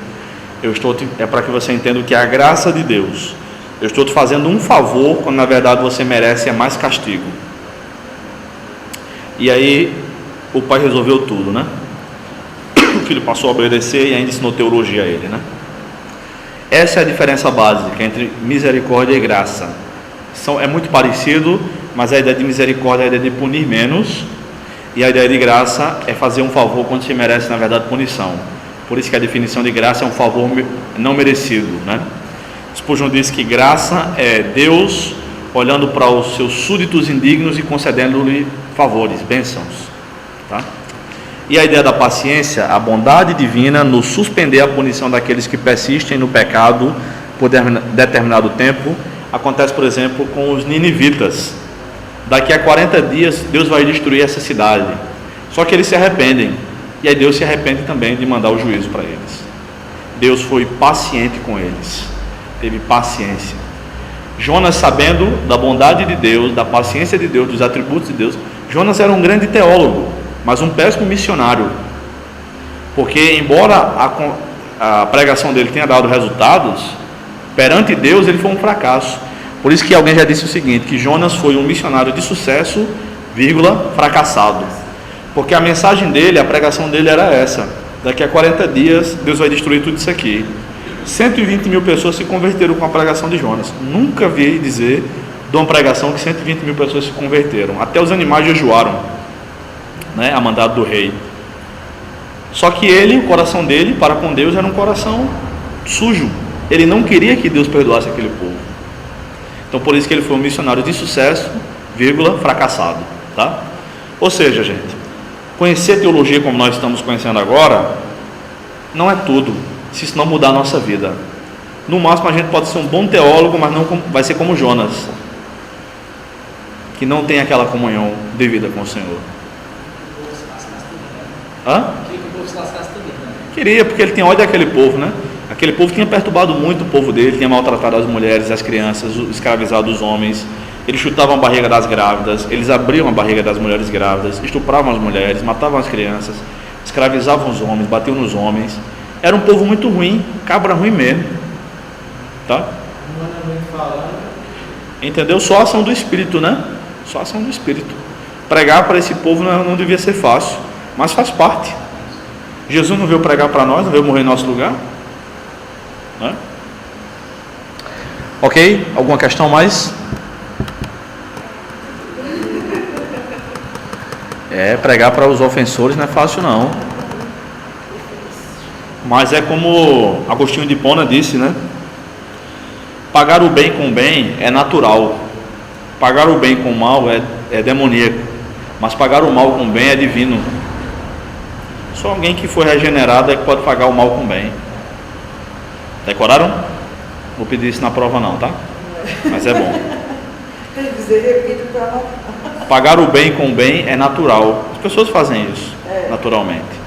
É para que você entenda o que é a graça de Deus. Eu estou te fazendo um favor quando na verdade você merece mais castigo. E aí o pai resolveu tudo, né? O filho passou a obedecer e ainda ensinou teologia a ele, né? Essa é a diferença básica entre misericórdia e graça. É muito parecido, mas a ideia de misericórdia é a ideia de punir menos, e a ideia de graça é fazer um favor quando se merece, na verdade, punição. Por isso que a definição de graça é um favor não merecido, né? Spurgeon diz que graça é Deus olhando para os seus súditos indignos e concedendo-lhe favores, bênçãos, tá? E a ideia da paciência, a bondade divina no suspender a punição daqueles que persistem no pecado por determinado tempo. Acontece, por exemplo, com os ninivitas. Daqui a 40 dias Deus vai destruir essa cidade. Só que eles se arrependem. E aí Deus se arrepende também de mandar o juízo para eles. Deus foi paciente com eles. Teve paciência. Jonas, sabendo da bondade de Deus, da paciência de Deus, dos atributos de Deus, Jonas era um grande teólogo, mas um péssimo missionário, porque embora a pregação dele tenha dado resultados, perante Deus ele foi um fracasso. Por isso que alguém já disse o seguinte, que Jonas foi um missionário de sucesso, fracassado, porque a mensagem dele, a pregação dele era essa: daqui a 40 dias Deus vai destruir tudo isso aqui. 120 mil pessoas se converteram com a pregação de Jonas. Nunca vi dizer de uma pregação que 120 mil pessoas se converteram, até os animais jejuaram, né, a mandado do rei. Só que o coração dele para com Deus era um coração sujo. Ele não queria que Deus perdoasse aquele povo. Então por isso que ele foi um missionário de sucesso, fracassado, tá? Ou seja, gente, conhecer teologia como nós estamos conhecendo agora não é tudo. se isso não mudar a nossa vida. No máximo a gente pode ser um bom teólogo, mas não vai ser como Jonas, que não tem aquela comunhão devida com o Senhor. Hã? Queria, porque ele tinha ódio daquele povo, né? Aquele povo tinha perturbado muito o povo dele, tinha maltratado as mulheres, as crianças, escravizado os homens. Eles chutavam a barriga das grávidas, eles abriam a barriga das mulheres grávidas, estupravam as mulheres, matavam as crianças, escravizavam os homens, batiam nos homens. Era um povo muito ruim, cabra ruim mesmo, tá? Entendeu? Só a ação do Espírito, né? Só a ação do Espírito. Pregar para esse povo não devia ser fácil, mas faz parte. Jesus não veio pregar para nós, não veio morrer em nosso lugar, né? Ok? Alguma questão mais? Pregar para os ofensores não é fácil não. Mas é como Agostinho de Hipona disse, né? Pagar o bem com o bem é natural. Pagar o bem com o mal é demoníaco. Mas pagar o mal com o bem é divino. Só alguém que foi regenerado é que pode pagar o mal com o bem. Decoraram? Vou pedir isso na prova não, tá? Mas é bom. Pagar o bem com o bem é natural. As pessoas fazem isso naturalmente.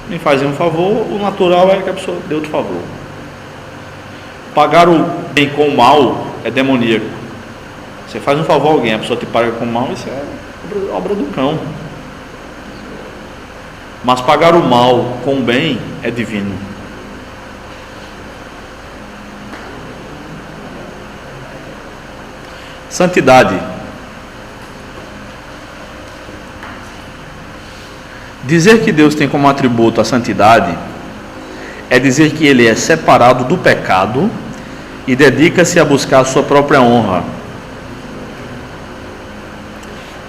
Me fazem um favor, o natural é que a pessoa dê outro favor. Pagar o bem com o mal é demoníaco. Você faz um favor a alguém, a pessoa te paga com o mal, isso é obra do cão. Mas pagar o mal com o bem é divino. Santidade. Dizer que Deus tem como atributo a santidade é dizer que Ele é separado do pecado e dedica-se a buscar a sua própria honra.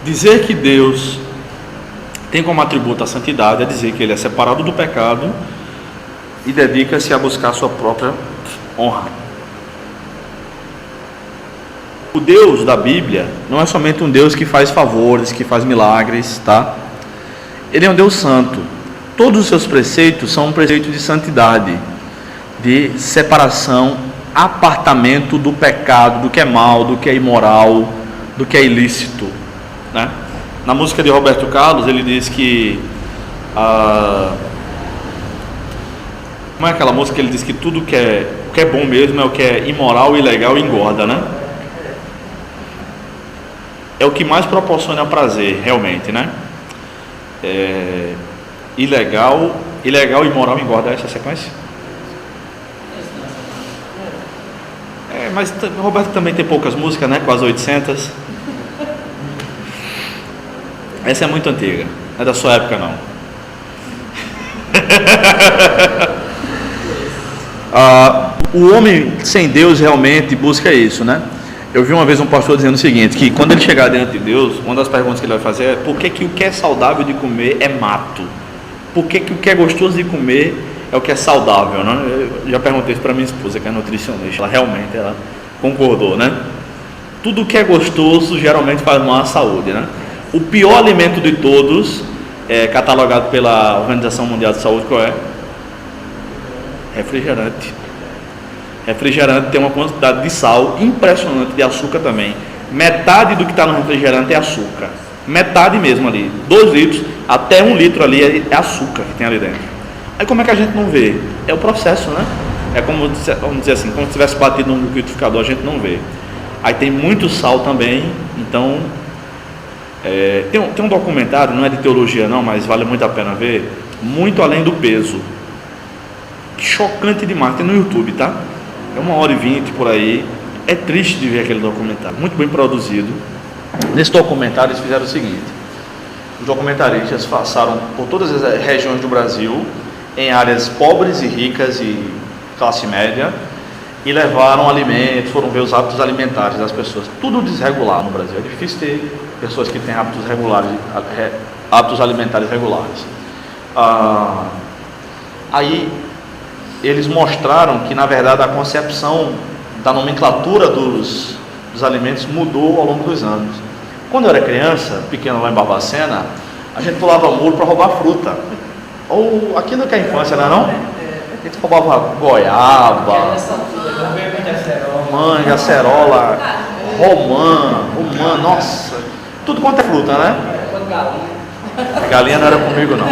Dizer que Deus tem como atributo a santidade é dizer que Ele é separado do pecado e dedica-se a buscar a sua própria honra. O Deus da Bíblia não é somente um Deus que faz favores, que faz milagres, tá? Ele é um Deus santo. Todos os seus preceitos são um preceito de santidade, de separação, apartamento do pecado, do que é mal, do que é imoral, do que é ilícito, né? Na música de Roberto Carlos, ele diz que como é aquela música que ele diz que tudo que é bom mesmo é o que é imoral, ilegal e engorda, né? É o que mais proporciona prazer, realmente, né? Ilegal, imoral, engorda. Essa sequência? Mas Roberto também tem poucas músicas, né? Quase 800. Essa é muito antiga, não é da sua época não. O homem sem Deus realmente busca isso, né? Eu vi uma vez um pastor dizendo o seguinte, que quando ele chegar diante de Deus, uma das perguntas que ele vai fazer é: por que o que é saudável de comer é mato? Por que o que é gostoso de comer é o que é saudável, né? Eu já perguntei isso para minha esposa, que é nutricionista. Ela concordou, né? Tudo que é gostoso geralmente faz mal à saúde, né? O pior alimento de todos, catalogado pela Organização Mundial de Saúde, qual é? Refrigerante. Refrigerante tem uma quantidade de sal impressionante, de açúcar também. Metade do que está no refrigerante é açúcar. Metade mesmo ali. 2 litros, até 1 litro ali é açúcar que tem ali dentro. Aí como é que a gente não vê? É o processo, né? É como, vamos dizer assim, como se tivesse batido no liquidificador, a gente não vê. Aí tem muito sal também, então... tem um documentário, não é de teologia não, mas vale muito a pena ver, Muito Além do Peso. Chocante demais, tem no YouTube, tá? É 1h20 por aí. É triste de ver aquele documentário, muito bem produzido. Nesse documentário eles fizeram o seguinte: os documentaristas passaram por todas as regiões do Brasil, em áreas pobres e ricas e classe média, e levaram alimentos, foram ver os hábitos alimentares das pessoas. Tudo desregular no Brasil, é difícil ter pessoas que têm hábitos alimentares regulares. Aí eles mostraram que, na verdade, a concepção da nomenclatura dos alimentos mudou ao longo dos anos. Quando eu era criança, pequeno lá em Barbacena, a gente pulava muro para roubar fruta. Ou aquilo que é a infância, não é não? A gente roubava goiaba, manga, acerola, romã, nossa, tudo quanto é fruta, né? Galinha não era comigo, não.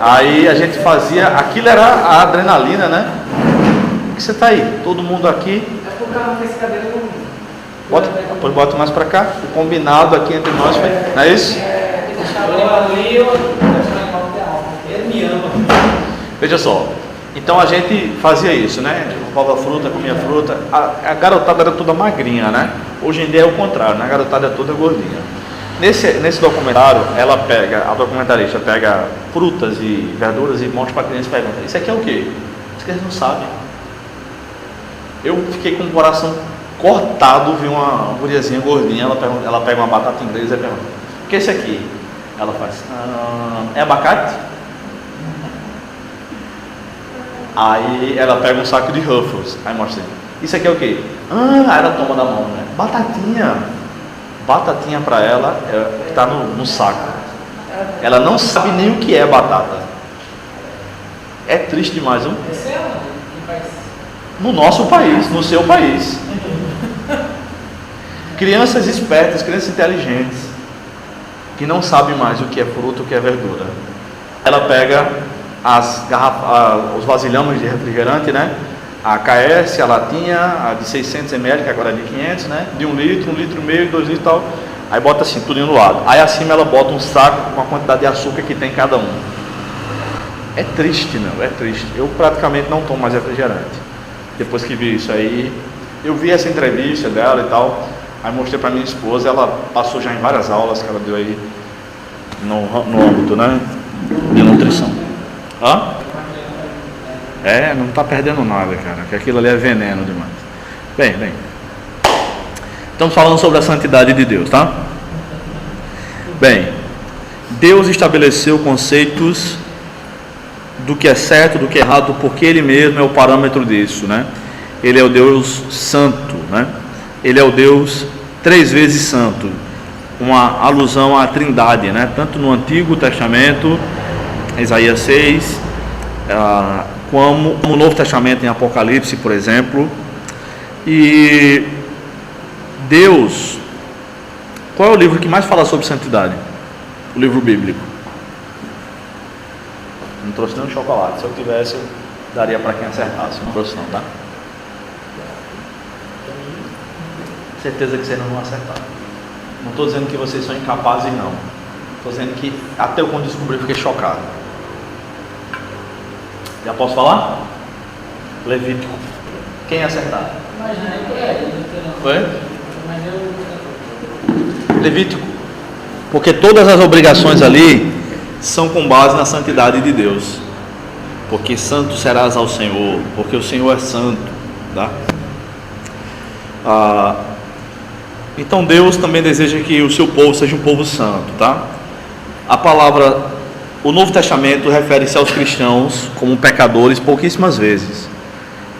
Aí a gente fazia, aquilo era a adrenalina, né? Que você tá aí, todo mundo aqui. Bota mais pra cá. O combinado aqui entre nós foi, não é isso? Veja só, então a gente fazia isso, né? Roubava fruta, comia fruta. A garotada era toda magrinha, né? Hoje em dia é o contrário, né? A garotada é toda gordinha. Nesse documentário, a documentarista pega frutas e verduras e mostra para a criança e pergunta: isso aqui é o quê? As crianças não sabem. Eu fiquei com o coração cortado, vi uma guriazinha gordinha, ela pega uma batata inglesa e pergunta: o que é isso aqui? Ela faz: é abacate? Aí ela pega um saco de Ruffles, aí mostra: isso aqui é o quê? Aí ela toma da mão, né? Batatinha para ela está no saco. Ela não sabe nem o que é batata. É triste demais, não? No nosso país, no seu país. Crianças espertas, crianças inteligentes, que não sabem mais o que é fruta, o que é verdura. Ela pega os vasilhames de refrigerante, né? A KS, a latinha, a de 600 ml, que agora é de 500, né? De 1 litro, 1,5 litro, 2 litros e tal. Aí bota assim, tudo no lado. Aí acima ela bota um saco com a quantidade de açúcar que tem cada um. É triste, não? É triste. Eu praticamente não tomo mais refrigerante. Depois que vi isso aí, eu vi essa entrevista dela e tal. Aí mostrei para minha esposa, ela passou já em várias aulas que ela deu aí no âmbito, né? De nutrição. Não está perdendo nada, cara, que aquilo ali é veneno demais. Bem, estamos falando sobre a santidade de Deus, tá? Bem, Deus estabeleceu conceitos do que é certo, do que é errado, porque Ele mesmo é o parâmetro disso, né? Ele é o Deus santo, né? Ele é o Deus 3 vezes santo, uma alusão à Trindade, né? Tanto no Antigo Testamento, Isaías 6, como no Novo Testamento, em Apocalipse, por exemplo. E Deus, qual é o livro que mais fala sobre santidade? O livro bíblico. Não trouxe nenhum chocolate. Se eu tivesse, eu daria para quem acertasse. Não trouxe não, tá? Certeza que vocês não vão acertar. Não estou dizendo que vocês são incapazes, não. Estou dizendo que até eu, quando descobri, fiquei chocado. Já posso falar? Levítico. Quem acertar? Foi? Levítico. Porque todas as obrigações ali são com base na santidade de Deus. Porque santo serás ao Senhor. Porque o Senhor é santo. Tá? Então Deus também deseja que o seu povo seja um povo santo. Tá? A palavra... O Novo Testamento refere-se aos cristãos como pecadores pouquíssimas vezes.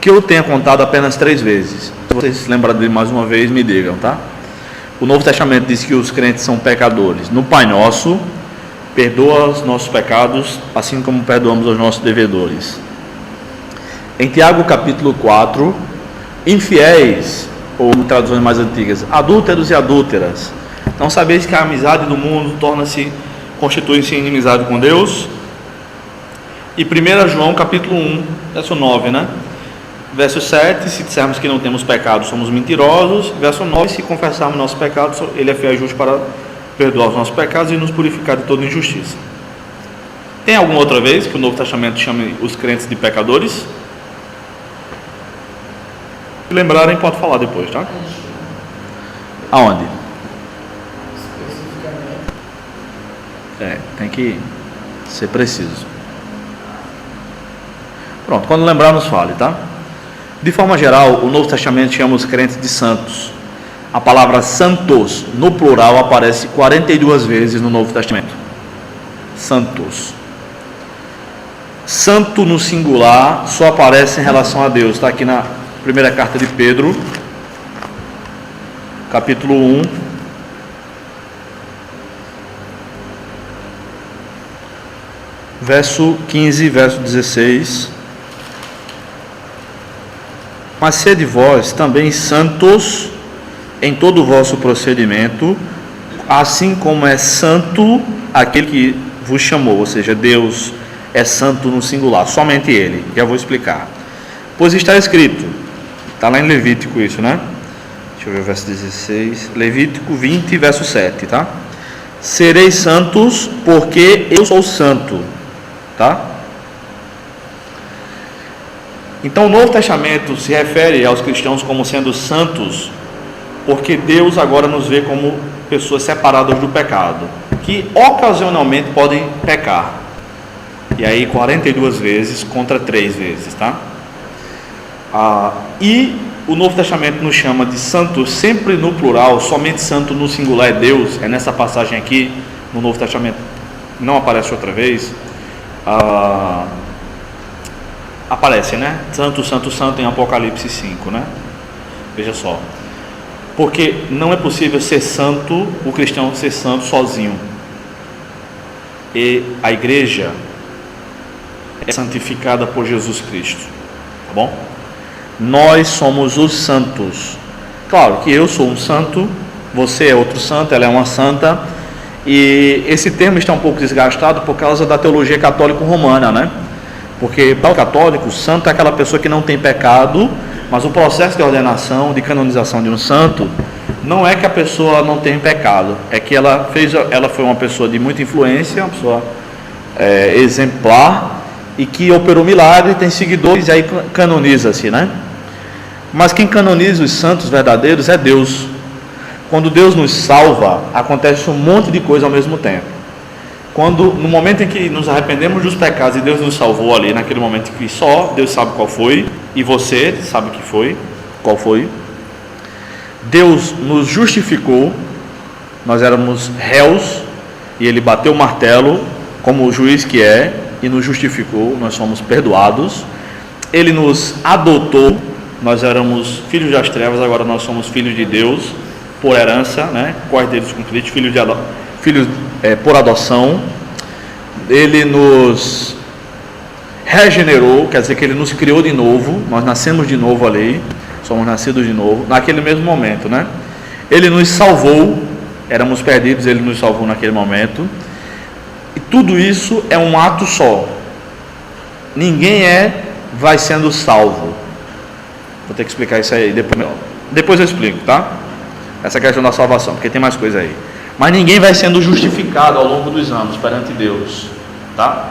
Que eu tenha contado apenas 3 vezes. Se vocês se lembrarem de mais uma vez, me digam, tá? O Novo Testamento diz que os crentes são pecadores. No Pai Nosso, perdoa os nossos pecados, assim como perdoamos aos nossos devedores. Em Tiago capítulo 4, infiéis, ou em traduções mais antigas, adúlteros e adúlteras, não sabeis que a amizade do mundo constitui-se em inimizade com Deus? E 1 João capítulo 1, verso 9, né? Verso 7, se dissermos que não temos pecado, somos mentirosos. Verso 9, se confessarmos nossos pecados, Ele é fiel e justo para perdoar os nossos pecados e nos purificar de toda injustiça. Tem alguma outra vez que o Novo Testamento chame os crentes de pecadores? Se lembrarem, pode falar depois, tá? Aonde? Tem que ser preciso. Pronto, quando lembrar nos fale, tá? De forma geral, o Novo Testamento chama os crentes de santos. A palavra santos, no plural, aparece 42 vezes no Novo Testamento. Santos. Santo no singular só aparece em relação a Deus. Está aqui na primeira carta de Pedro, capítulo 1. verso 15, verso 16. Mas sede vós também santos em todo o vosso procedimento, assim como é santo aquele que vos chamou. Ou seja, Deus é santo no singular, somente Ele. Já vou explicar. Pois está escrito, está lá em Levítico isso, né? Deixa eu ver o verso 16. Levítico 20, verso 7, tá? Sereis santos, porque eu sou santo, tá? Então o Novo Testamento se refere aos cristãos como sendo santos, porque Deus agora nos vê como pessoas separadas do pecado, que ocasionalmente podem pecar. E aí 42 vezes contra 3 vezes, tá? E o Novo Testamento nos chama de santos sempre no plural, somente santo no singular é Deus. É nessa passagem aqui no Novo Testamento, não aparece outra vez. Aparece, né? Santo, santo, santo em Apocalipse 5, né? Veja só. Porque não é possível ser santo, o cristão ser santo sozinho. E a igreja é santificada por Jesus Cristo, tá bom? Nós somos os santos. Claro que eu sou um santo, você é outro santo, ela é uma santa. E esse termo está um pouco desgastado por causa da teologia católico-romana, né? Porque para o católico, santo é aquela pessoa que não tem pecado, mas o processo de ordenação, de canonização de um santo, não é que a pessoa não tem pecado, é que ela foi uma pessoa de muita influência, uma pessoa exemplar, e que operou milagre, tem seguidores, e aí canoniza-se, né? Mas quem canoniza os santos verdadeiros é Deus. Quando Deus nos salva, acontece um monte de coisa ao mesmo tempo. No momento em que nos arrependemos dos pecados e Deus nos salvou ali, naquele momento que só Deus sabe qual foi, e você sabe qual foi, Deus nos justificou, nós éramos réus, e Ele bateu o martelo, como o juiz que é, e nos justificou, nós somos perdoados. Ele nos adotou, nós éramos filhos das trevas, agora nós somos filhos de Deus, por herança, né? Co-herdeiros com Cristo, filhos por adoção. Ele nos regenerou, quer dizer que Ele nos criou de novo, nós nascemos de novo ali, somos nascidos de novo, naquele mesmo momento, né? Ele nos salvou, éramos perdidos, Ele nos salvou naquele momento. E tudo isso é um ato só. Ninguém vai sendo salvo. Vou ter que explicar isso aí depois eu explico, tá? Essa questão da salvação, porque tem mais coisa aí. Mas ninguém vai sendo justificado ao longo dos anos perante Deus, tá?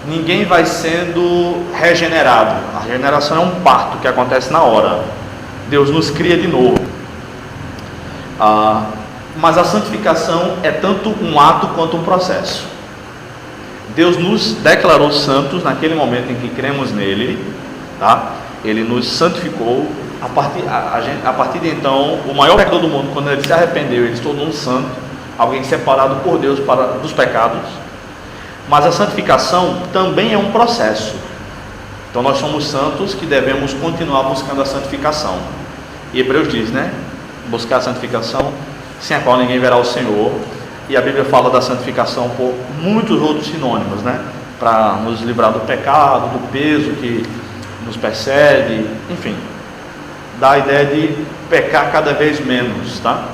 Ninguém vai sendo regenerado. A regeneração é um parto que acontece na hora. Deus nos cria de novo. Mas a santificação é tanto um ato quanto um processo. Deus nos declarou santos naquele momento em que cremos nele, tá? Ele nos santificou. A partir de então, o maior pecador do mundo, quando ele se arrependeu, ele se tornou um santo, alguém separado por Deus dos pecados. Mas a santificação também é um processo. Então nós somos santos que devemos continuar buscando a santificação. E Hebreus diz, né? Buscar a santificação, sem a qual ninguém verá o Senhor. E a Bíblia fala da santificação por muitos outros sinônimos, né? Para nos livrar do pecado, do peso que nos persegue, enfim, dá a ideia de pecar cada vez menos, tá?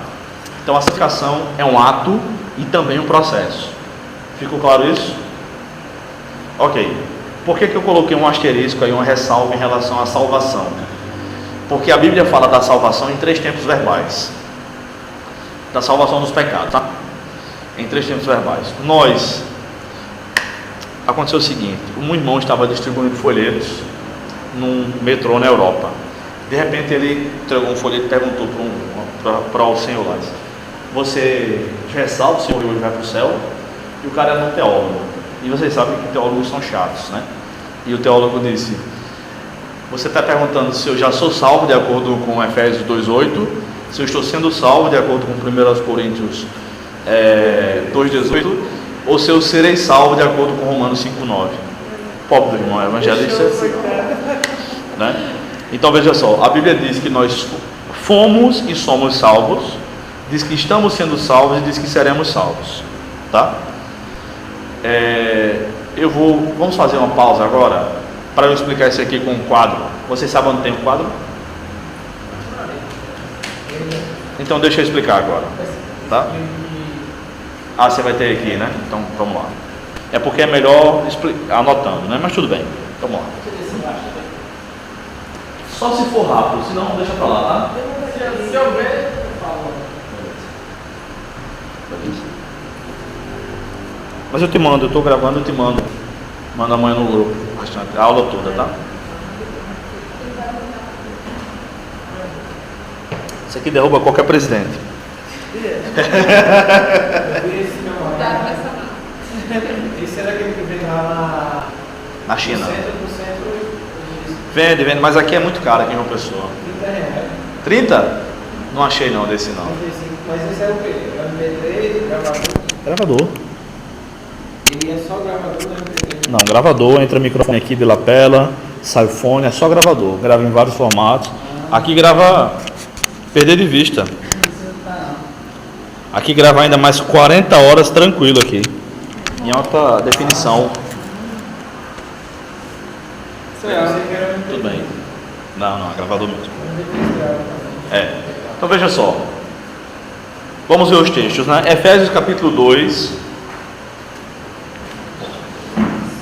Então a santificação é um ato e também um processo. Ficou claro isso? Ok. Por que eu coloquei um asterisco aí, uma ressalva em relação à salvação? Porque a Bíblia fala da salvação em 3 tempos verbais. Da salvação dos pecados, tá? Em 3 tempos verbais. Aconteceu o seguinte: um irmão estava distribuindo folhetos num metrô na Europa. De repente ele entregou um folheto e perguntou para o senhor lá: você já é salvo, o senhor hoje vai para o céu? E o cara era um teólogo. E vocês sabem que teólogos são chatos, né? E o teólogo disse: você está perguntando se eu já sou salvo de acordo com Efésios 2,8, se eu estou sendo salvo de acordo com 1 Coríntios 2,18, ou se eu serei salvo de acordo com Romanos 5,9. Pobre do irmão evangelista, né? Então veja só, a Bíblia diz que nós fomos e somos salvos, diz que estamos sendo salvos e diz que seremos salvos, tá? Vamos fazer uma pausa agora para eu explicar isso aqui com um quadro. Vocês sabem onde tem um quadro? Então deixa eu explicar agora, tá? Ah, você vai ter aqui, né? Então vamos lá. É porque é melhor anotando, né? Mas tudo bem, vamos lá. Só se for rápido, senão deixa pra lá, tá? Se eu ver, eu falo. Mas eu te mando, eu estou gravando, eu te mando. Manda amanhã no grupo, bastante, a aula toda, tá? Isso aqui derruba qualquer presidente. Eu vi esse camarada. Esse era aquele que vende lá Na China. no centro. Vende, mas aqui é muito caro, aqui em uma pessoa. R$30. 30? Não achei não desse não. 35. Mas esse era o quê? Era MP3, gravador? Gravador. Ele é só gravador do MP3? Não, gravador, entra microfone aqui de lapela, sai o fone, é só gravador. Grava em vários formatos. Aqui grava, perder de vista. Aqui grava ainda mais 40 horas tranquilo aqui. Em alta definição. Tudo bem. Não, é gravador mesmo. É. Então veja só. Vamos ver os textos, né? Efésios capítulo 2.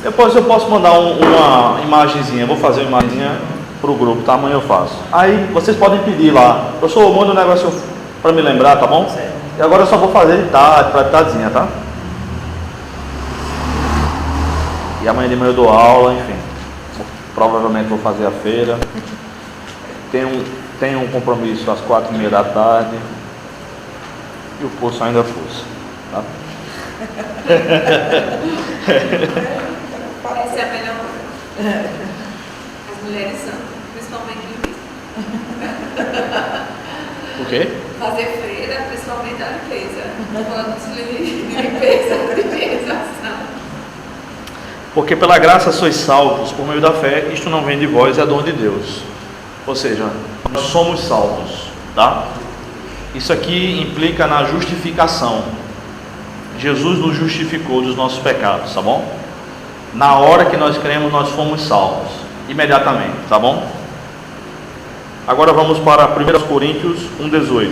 Depois eu posso mandar uma imagenzinha. Vou fazer uma imagenzinha para o grupo, tá? Amanhã eu faço. Aí vocês podem pedir lá. Professor, manda um negócio para me lembrar, tá bom? E agora eu só vou fazer de tarde, para tardezinha, tá? E amanhã de manhã eu dou aula, enfim. Provavelmente vou fazer a feira. Tenho um compromisso às 4h30 da tarde. E o curso ainda força, tá? Essa é a melhor coisa. As mulheres são, principalmente limpeza. O quê? Fazer feira, principalmente a limpeza. Falando de limpeza, de higienização. Porque pela graça sois salvos por meio da fé, isto não vem de vós, é dom de Deus. Ou seja, nós somos salvos, tá? Isso aqui implica na justificação. Jesus nos justificou dos nossos pecados, tá bom? Na hora que nós cremos, nós fomos salvos, imediatamente, tá bom? Agora vamos para 1 Coríntios 1,18.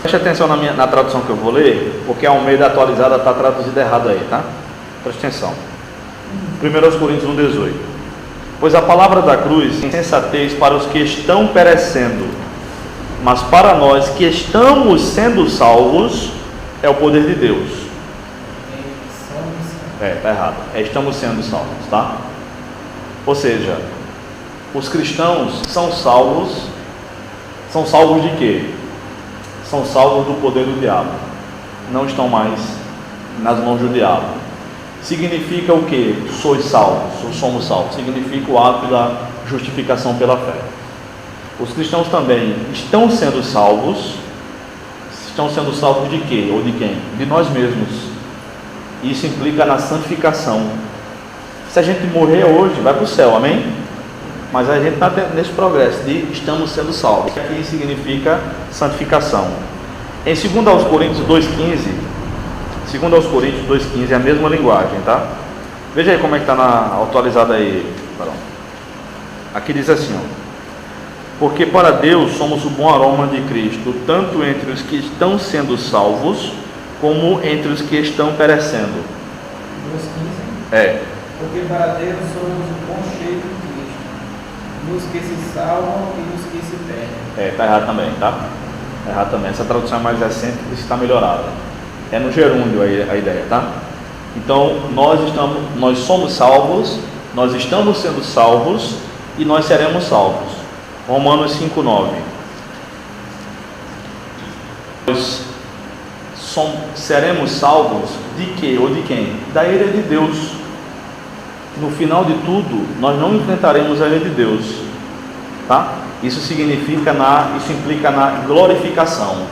Preste atenção na tradução que eu vou ler, porque a Almeida atualizada está traduzida errado aí, tá? Preste atenção. 1 Coríntios 1,18. Pois a palavra da cruz é insensatez para os que estão perecendo, mas para nós que estamos sendo salvos, é o poder de Deus. Tá errado. Estamos sendo salvos, tá? Ou seja, os cristãos são salvos de quê? São salvos do poder do diabo. Não estão mais nas mãos do diabo. Significa o quê? Sois salvos, ou somos salvos. Significa o ato da justificação pela fé. Os cristãos também estão sendo salvos. Estão sendo salvos de quê? Ou de quem? De nós mesmos. Isso implica na santificação. Se a gente morrer hoje, vai para o céu, amém? Mas a gente está nesse progresso de estamos sendo salvos. Aqui significa santificação. Em 2 Coríntios 2,15, 2 Coríntios 2,15 é a mesma linguagem, tá? Veja aí como é que está na atualizada aí. Aqui diz assim, ó: porque para Deus somos o bom aroma de Cristo, tanto entre os que estão sendo salvos, como entre os que estão perecendo. 2,15. Porque para Deus somos o bom cheiro de Cristo, nos que se salvam e nos que se perdem. Está errado também, tá? Tá errado também. Essa tradução é mais recente, por isso está melhorada. É no gerúndio a ideia, tá? Então, nós somos salvos, nós estamos sendo salvos e nós seremos salvos. Romanos 5,9. Nós seremos salvos de quê ou de quem? Da ira de Deus. No final de tudo, nós não enfrentaremos a ira de Deus, tá? Isso implica na glorificação.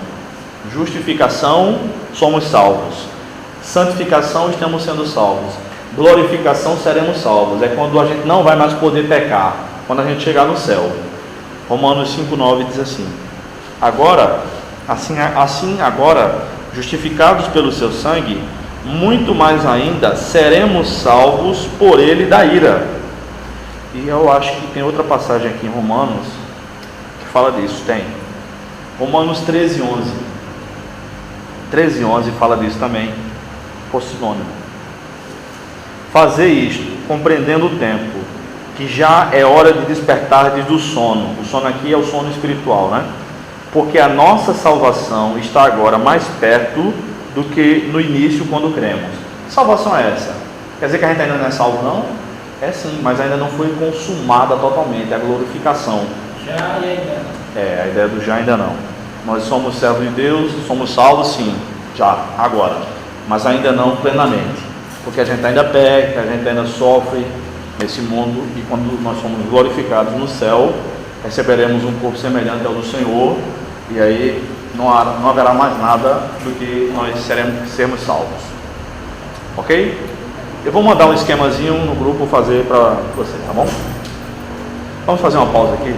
Justificação, somos salvos. Santificação, estamos sendo salvos. Glorificação, seremos salvos. É quando a gente não vai mais poder pecar, quando a gente chegar no céu. Romanos 5,9 diz assim: agora, justificados pelo seu sangue, muito mais ainda seremos salvos por ele da ira. E eu acho que tem outra passagem aqui em Romanos que fala disso. Tem Romanos 13:11. 13:11 fala disso também, por sinônimo. Fazer isto, compreendendo o tempo, que já é hora de despertardes do sono. O sono aqui é o sono espiritual, né? Porque a nossa salvação está agora mais perto do que no início, quando cremos. Que salvação é essa? Quer dizer que a gente ainda não é salvo, não? É sim, mas ainda não foi consumada totalmente, é a glorificação. Já e ainda não. A ideia do já ainda não. Nós somos servos de Deus, somos salvos sim, já, agora, mas ainda não plenamente, porque a gente ainda peca, a gente ainda sofre nesse mundo, e quando nós somos glorificados no céu, receberemos um corpo semelhante ao do Senhor, e aí não haverá mais nada do que nós sermos salvos. Ok? Eu vou mandar um esquemazinho no grupo fazer para você, tá bom? Vamos fazer uma pausa aqui.